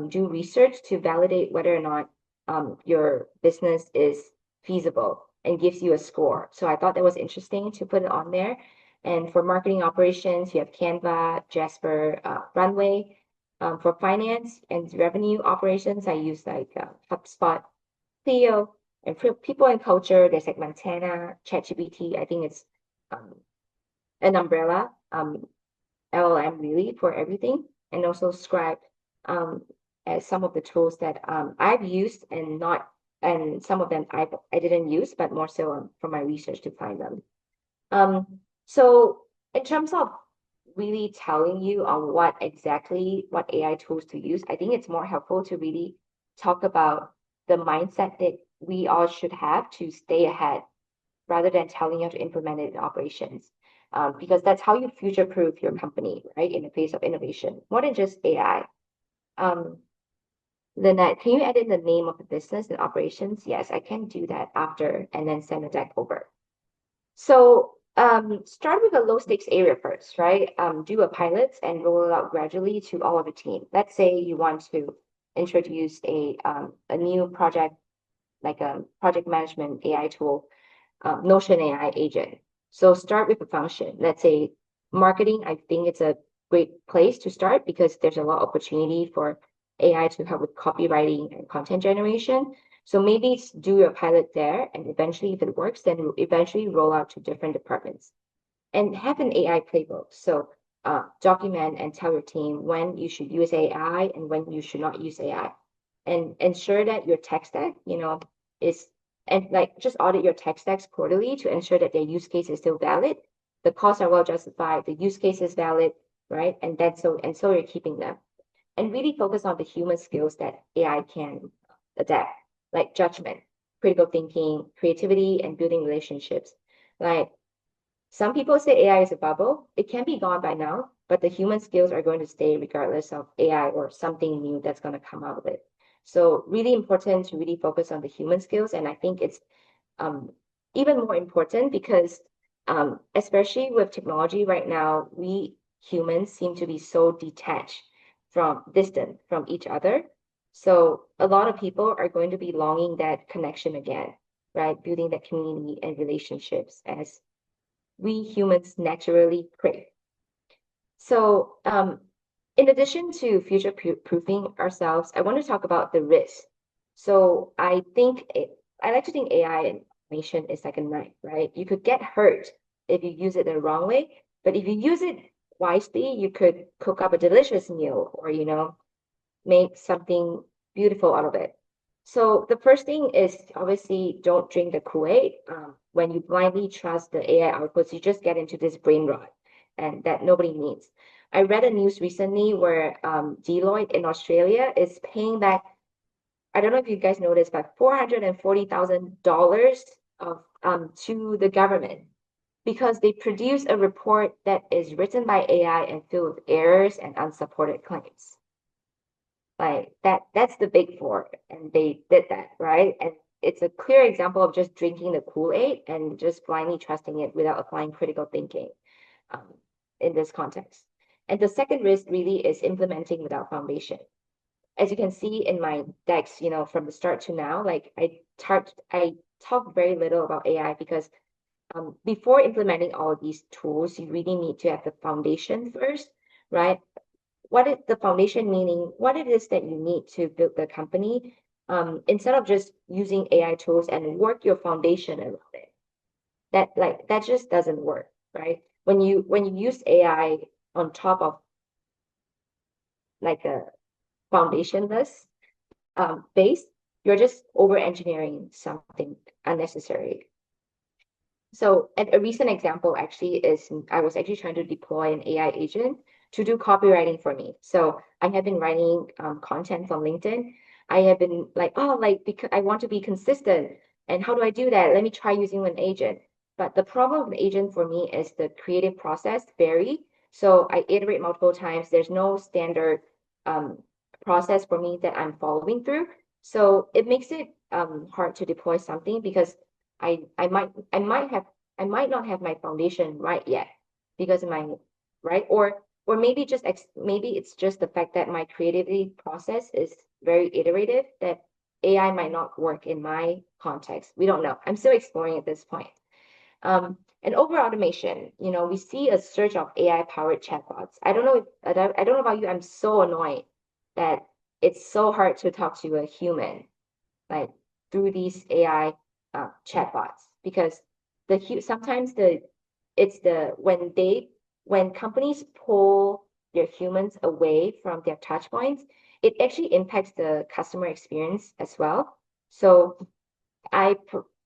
do research to validate whether or not your business is feasible and gives you a score. So I thought that was interesting to put it on there. And for marketing operations, you have Canva, Jasper, Runway. For finance and revenue operations, I use like HubSpot, Clio, and for people and culture, there's like Montana, ChatGPT. I think it's an umbrella, LLM really for everything, and also Scribe as some of the tools that I've used and some of them I didn't use, but more so from my research to find them. So in terms of really telling you on what AI tools to use, I think it's more helpful to really talk about the mindset that we all should have to stay ahead rather than telling you to implement it in operations. Because that's how you future-proof your company, right? In the face of innovation, more than just AI. Lynette, can you add in the name of the business and operations? Yes, I can do that after and then send the deck over. So start with a low stakes area first, right? Do a pilot and roll it out gradually to all of the team. Let's say you want to introduce a new project, like a project management AI tool, Notion AI agent. So start with a function. Let's say marketing, I think it's a great place to start because there's a lot of opportunity for AI to help with copywriting and content generation. So maybe do a pilot there, and eventually, if it works, then eventually roll out to different departments. And have an AI playbook. So document and tell your team when you should use AI and when you should not use AI. And ensure that your tech stack, is and like just audit your tech stacks quarterly to ensure that their use case is still valid, the costs are well justified, the use case is valid, right? And so you're keeping them. And really focus on the human skills that AI can adapt, like judgment, critical thinking, creativity, and building relationships. Like some people say AI is a bubble. It can be gone by now, but the human skills are going to stay regardless of AI or something new that's going to come out of it. So really important to really focus on the human skills. And I think it's even more important because especially with technology right now, we humans seem to be so detached distant from each other. So a lot of people are going to be longing that connection again, right? Building that community and relationships as we humans naturally crave. So in addition to future proofing ourselves, I want to talk about the risk. So I like to think AI and automation is like a knife, right? You could get hurt if you use it the wrong way, but if you use it wisely, you could cook up a delicious meal or, make something beautiful out of it. So the first thing is obviously don't drink the Kool-Aid. When you blindly trust the AI outputs, you just get into this brain rot, and that nobody needs. I read a news recently where Deloitte in Australia is paying back, I don't know if you guys noticed, but $440,000 of to the government because they produce a report that is written by AI and filled with errors and unsupported claims. Like that's the big four, and they did that, right? And it's a clear example of just drinking the Kool-Aid and just blindly trusting it without applying critical thinking um, in this context. And the second risk really is implementing without foundation. As you can see in my decks, from the start to now, like I talked very little about AI because before implementing all of these tools, you really need to have the foundation first, right? What is the foundation meaning? What it is that you need to build the company, instead of just using AI tools and work your foundation around it. That just doesn't work, right? When you use AI on top of like a foundationless base, you're just over engineering something unnecessary. So, and a recent example actually is I was actually trying to deploy an AI agent to do copywriting for me. So I have been writing content on LinkedIn. I have been like, oh, like because I want to be consistent. And how do I do that? Let me try using an agent. But the problem with the agent for me is the creative process vary. So I iterate multiple times. There's no standard um, process for me that I'm following through. So it makes it hard to deploy something because I might not have my foundation right yet because of my right or maybe maybe it's just the fact that my creativity process is very iterative that AI might not work in my context. We don't know. I'm still exploring at this point. And over automation, we see a surge of AI powered chatbots. I don't know about you. I'm so annoyed that it's so hard to talk to a human like through these AI chatbots because sometimes it's the when companies pull their humans away from their touch points, it actually impacts the customer experience as well. So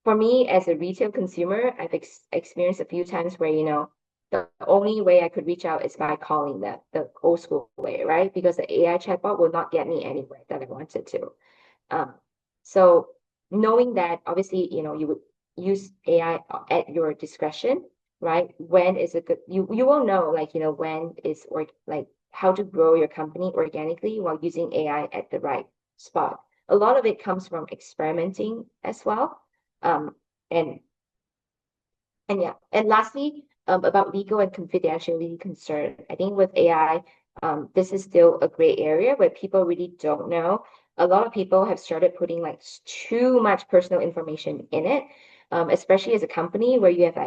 for me as a retail consumer, I've experienced a few times where the only way I could reach out is by calling the old school way, right? Because the AI chatbot will not get me anywhere that I wanted to. Um, so knowing that obviously, you would use AI at your discretion, right? When is a good, you will know like, when is or like how to grow your company organically while using AI at the right spot. A lot of it comes from experimenting as well. Um, and and yeah, and lastly, about legal and confidentiality concern. I think with AI, this is still a gray area where people really don't know. A lot of people have started putting like too much personal information in it, especially as a company where you have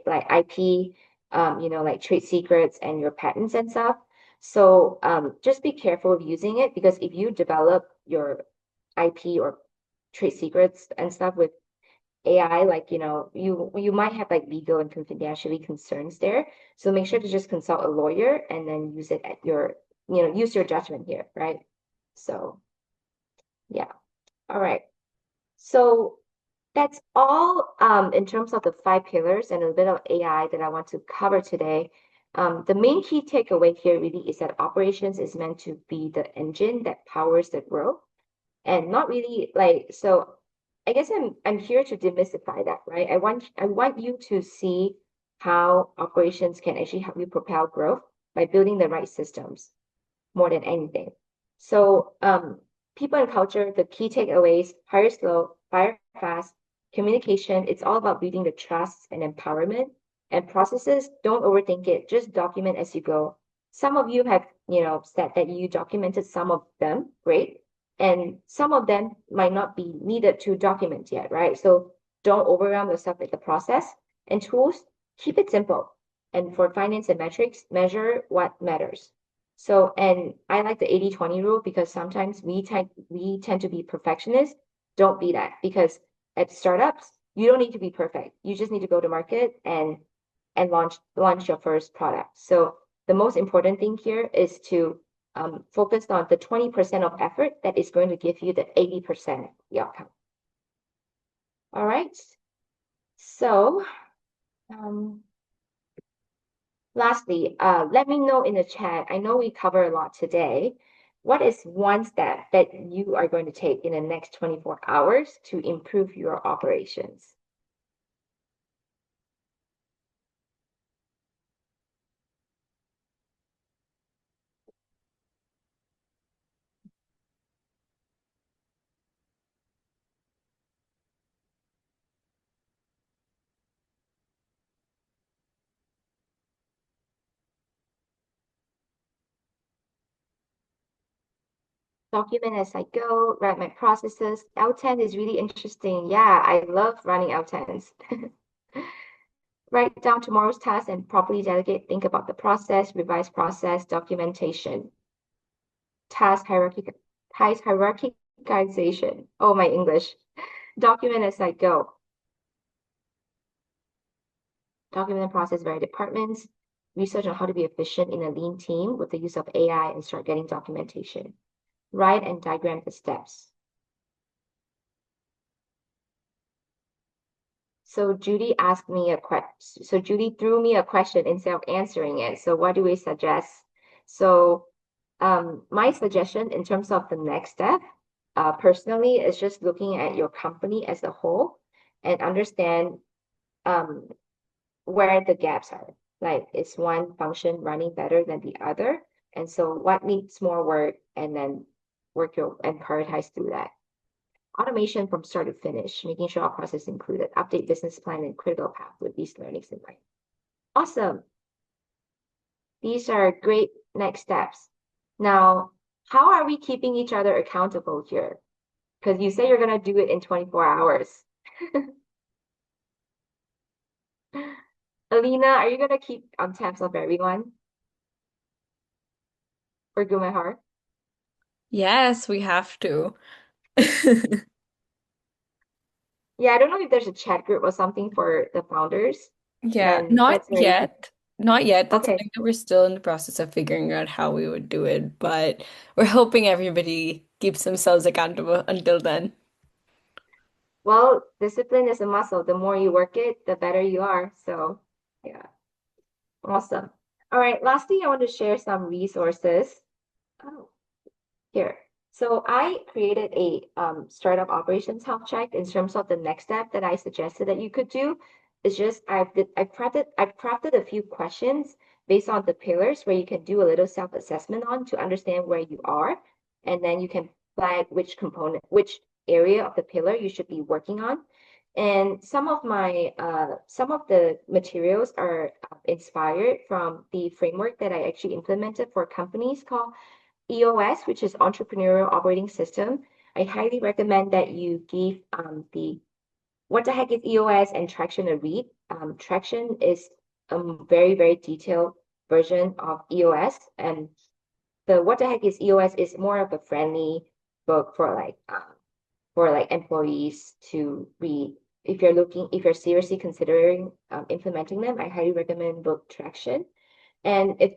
like IP, like trade secrets and your patents and stuff. So just be careful of using it because if you develop your IP or trade secrets and stuff with AI, like, you might have like legal and confidentiality concerns there. So make sure to just consult a lawyer and then use it at use your judgment here, right? So yeah. All right. So that's all in terms of the 5 pillars and a bit of AI that I want to cover today. The main key takeaway here really is that operations is meant to be the engine that powers the growth and not really so I guess I'm here to demystify that, right? I want you to see how operations can actually help you propel growth by building the right systems more than anything. So people and culture, the key takeaways: hire slow, fire fast, communication, it's all about building the trust and empowerment. And processes, don't overthink it, just document as you go. Some of you have, said that you documented some of them, great. And some of them might not be needed to document yet, right? So don't overwhelm yourself with the process. And tools, keep it simple. And for finance and metrics, measure what matters. So, and I like the 80-20 rule because sometimes we tend to be perfectionists. Don't be that because at startups, you don't need to be perfect. You just need to go to market and launch your first product. So the most important thing here is to focus on the 20% of effort that is going to give you the 80% the outcome. All right. So lastly, let me know in the chat. I know we cover a lot today. What is one step that you are going to take in the next 24 hours to improve your operations? Document as I go, write my processes. L10 is really interesting. Yeah, I love running L10s. Write down tomorrow's task and properly delegate. Think about the process, revise process, documentation, task hierarchy, task hierarchization. Oh, my English. Document as I go. Document the process vary departments. Research on how to be efficient in a lean team with the use of AI and start getting documentation. Write and diagram the steps. So Judy asked me a question. So Judy threw me a question instead of answering it. So what do we suggest? So my suggestion in terms of the next step, personally, is just looking at your company as a whole and understand um, where the gaps are. Like, is one function running better than the other? And so what needs more work, and then work your and prioritize through that. Automation from start to finish, making sure our process included, update business plan and critical path with these learnings in mind. Awesome. These are great next steps. Now, how are we keeping each other accountable here? Because you say you're going to do it in 24 hours. Alina, are you going to keep on tabs of everyone? For Gumehar? Yes, we have to. Yeah, I don't know if there's a chat group or something for the founders. Yeah, Then not that's very good. yet. Not yet. That's Okay. something that we're still in the process of figuring out how we would do it, but we're hoping everybody keeps themselves accountable until then. Well, discipline is a muscle. The more you work it, the better you are. So, yeah, awesome. All right, lastly, I want to share some resources. Oh, here. So I created a startup operations health check in terms of the next step that I suggested that you could do. It's just I've crafted a few questions based on the pillars where you can do a little self-assessment on to understand where you are, and then you can flag which component, which area of the pillar you should be working on. And some of the materials are inspired from the framework that I actually implemented for companies called EOS, which is Entrepreneurial Operating System. I highly recommend that you give the What the Heck is EOS and Traction a read. Traction is a very, very detailed version of EOS, and the What the Heck is EOS is more of a friendly book for like employees to read. If you're seriously considering implementing them, I highly recommend book Traction. And if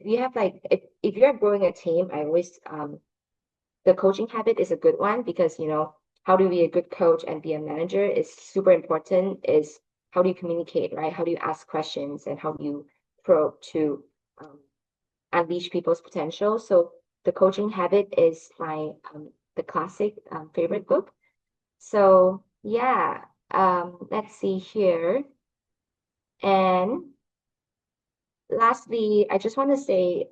you're growing a team, I always the coaching habit is a good one because how to be a good coach and be a manager is super important. Is how do you communicate, right? How do you ask questions and how do you probe to um, unleash people's potential? So the coaching habit is my the classic favorite book. So yeah, let's see here. And lastly, I just want to say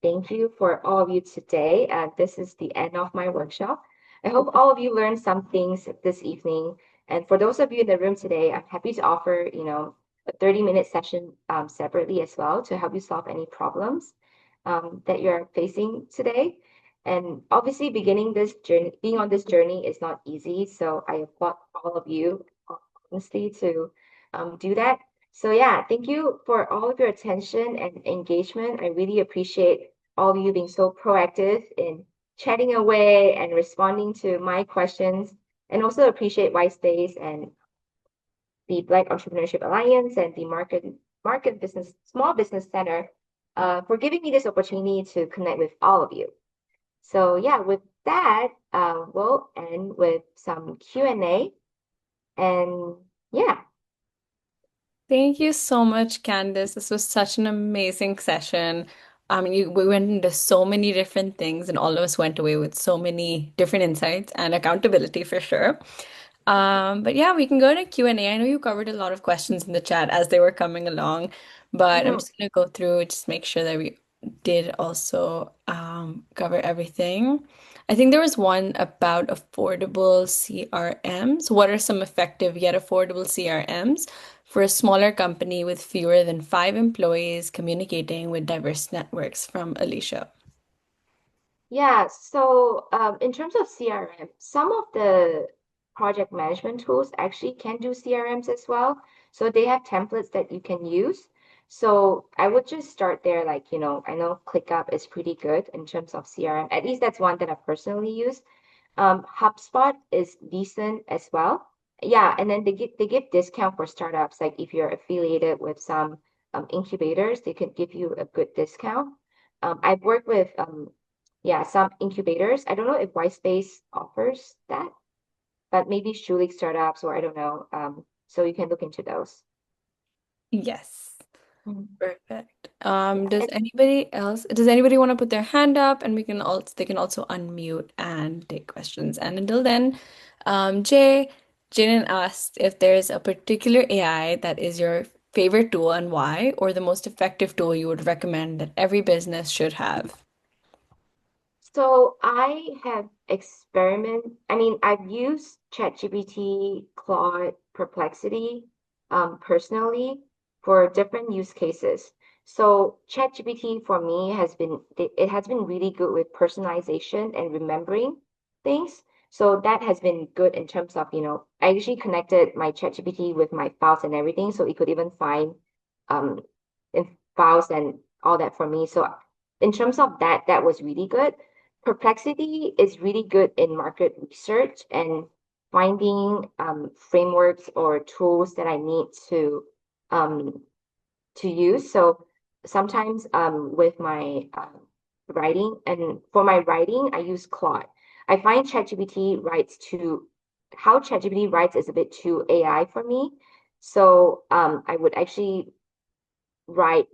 thank you for all of you today. This is the end of my workshop. I hope all of you learned some things this evening. And for those of you in the room today, I'm happy to offer, a 30-minute session separately as well to help you solve any problems that you're facing today. And obviously, being on this journey is not easy. So I applaud all of you, honestly, to do that. So yeah, thank you for all of your attention and engagement. I really appreciate all of you being so proactive in chatting away and responding to my questions, and also appreciate White Space and the Black Entrepreneurship Alliance and the Market Business Small Business Center for giving me this opportunity to connect with all of you. So yeah, with that, we'll end with some Q&A. And yeah. Thank you so much, Candice. This was such an amazing session. We went into so many different things, and all of us went away with so many different insights and accountability for sure. But yeah, we can go to Q&A. I know you covered a lot of questions in the chat as they were coming along, but I'm Mhm. just gonna go through, just make sure that we did also cover everything. I think there was one about affordable CRMs. What are some effective yet affordable CRMs for a smaller company with fewer than 5 employees communicating with diverse networks from Alicia? Yeah, so in terms of CRM, some of the project management tools actually can do CRMs as well. So they have templates that you can use. So I would just start there, like, I know ClickUp is pretty good in terms of CRM. At least that's one that I personally use. HubSpot is decent as well. Yeah, and then they give discount for startups. Like if you're affiliated with some incubators, they can give you a good discount. I've worked with yeah, some incubators. I don't know if Whitespace offers that, but maybe Schulich startups or I don't know. So you can look into those. Yes. Mhm. Perfect. Yeah. Does anybody want to put their hand up and they can also unmute and take questions. And until then, Jaden asked if there's a particular AI that is your favorite tool and why, or the most effective tool you would recommend that every business should have. So I have I mean, I've used ChatGPT, Claude, Perplexity, personally for different use cases. So ChatGPT for me it has been really good with personalization and remembering things. So that has been good in terms of, I actually connected my ChatGPT with my files and everything, so it could even find um in files and all that for me. So in terms of that, that was really good. Perplexity is really good in market research and finding frameworks or tools that I need um, to use. So sometimes with my writing, and for my writing, I use Claude. I find how ChatGPT writes is a bit too AI for me. So I would actually write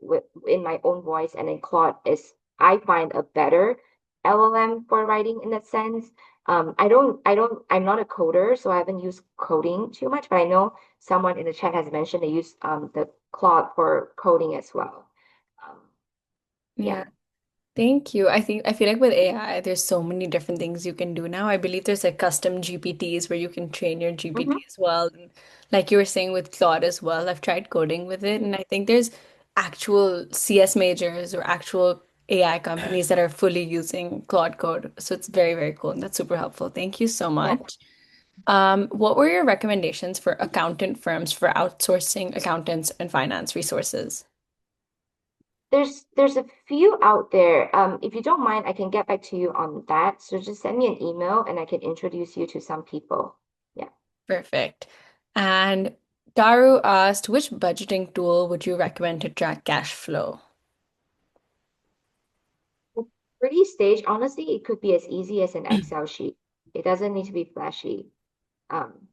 in my own voice, and then Claude is, I find, a better LLM for writing in that sense. I'm not a coder, so I haven't used coding too much, but I know someone in the chat has mentioned they use the Claude for coding as well. Um, Yeah. yeah. Thank you. I feel like with AI, there's so many different things you can do now. I believe there's like custom GPTs where you can train your GPT Hmm. as well. And like you were saying with Claude as well, I've tried coding with it, and I think there's actual CS majors or actual AI companies that are fully using Claude Code. So it's very, very cool, and that's super helpful. Thank you so Yeah. much. What were your recommendations for accountant firms for outsourcing accountants and finance resources? There's a few out there. If you don't mind, I can get back to you on that. So just send me an email and I can introduce you to some people. Yeah. Perfect. And Daru asked, which budgeting tool would you recommend to track cash flow? Early stage, honestly, it could be as easy as an Excel sheet. It doesn't need to be flashy. Um,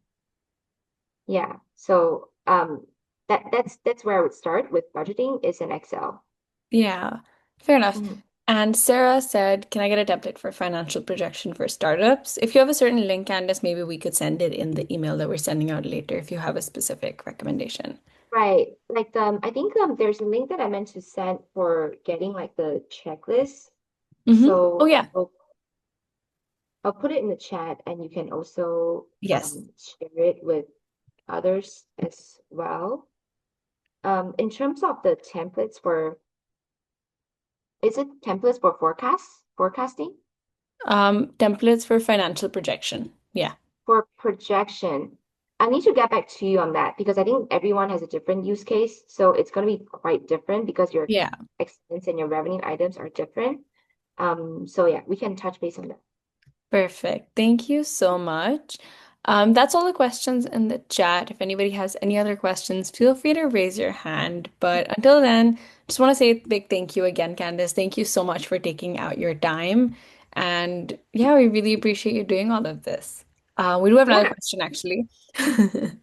yeah. So that's where I would start with budgeting is an Excel. Yeah, fair enough. Mhm. And Sarah said, can I get a template for financial projection for startups? If you have a certain link, Candace, maybe we could send it in the email that we're sending out later if you have a specific recommendation. Right. Like I think there's a link that I meant to send for getting like the checklist. Oh So yeah. I'll put it in the chat and you can also Yes. share it with others as well. In terms of the templates is it templates for forecasting? Templates for financial projection. Yeah. For projection, I need to get back to you on that because I think everyone has a different use case. So it's going to be quite different because your Yeah. expense and your revenue items are different. So yeah, we can touch base on that. Perfect. Thank you so much. That's all the questions in the chat. If anybody has any other questions, feel free to raise your hand. But until then, just want to say a big thank you again, Candace. Thank you so much for taking out your time. And yeah, we really appreciate you doing all of this. We do have another Yeah, question actually. From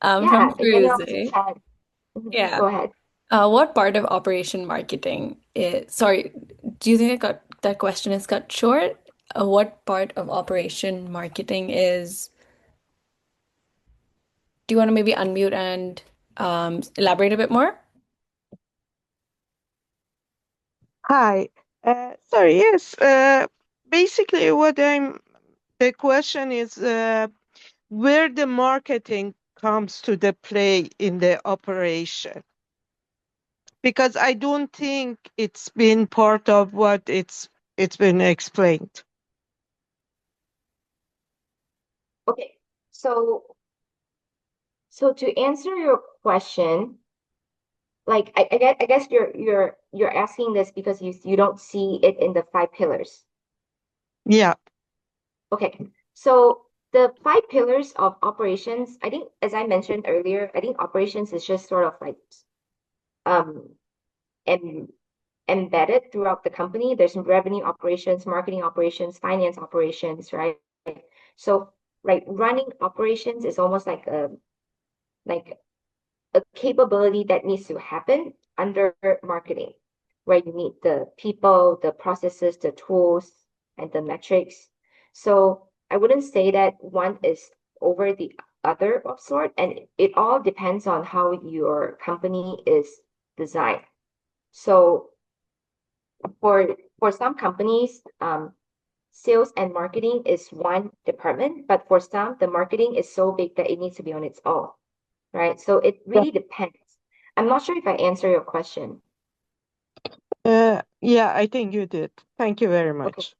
yeah. If anyone wants to Firuze. chat, mhm, Yeah. go ahead. What part of operation marketing is, sorry, do you think that question is cut short? What part of operation marketing is, do you want to maybe unmute and elaborate a bit more? Hi. Sorry, yes. Basically, the question is where the marketing comes to the play in the operation. Because I don't think it's been part of what it's it's been explained. Okay, so to answer your question, like I guess you're asking this because you don't see it in the 5 pillars. Yeah. Okay, so the 5 pillars of operations, I think, as I mentioned earlier, I think operations is just sort of like um em embedded throughout the company. There's revenue operations, marketing operations, finance operations, right? So like running operations is almost like a capability that needs to happen under marketing, where you need the people, the processes, the tools, and the metrics. So I wouldn't say that one is over the other of sort, and it all depends on how your company is designed. So for some companies, sales and marketing is one department, but for some, the marketing is so big that it needs to be on its own, right? So it really depends. I'm not sure if I answer your question. Yeah, I think you did. Thank you very Okay. much.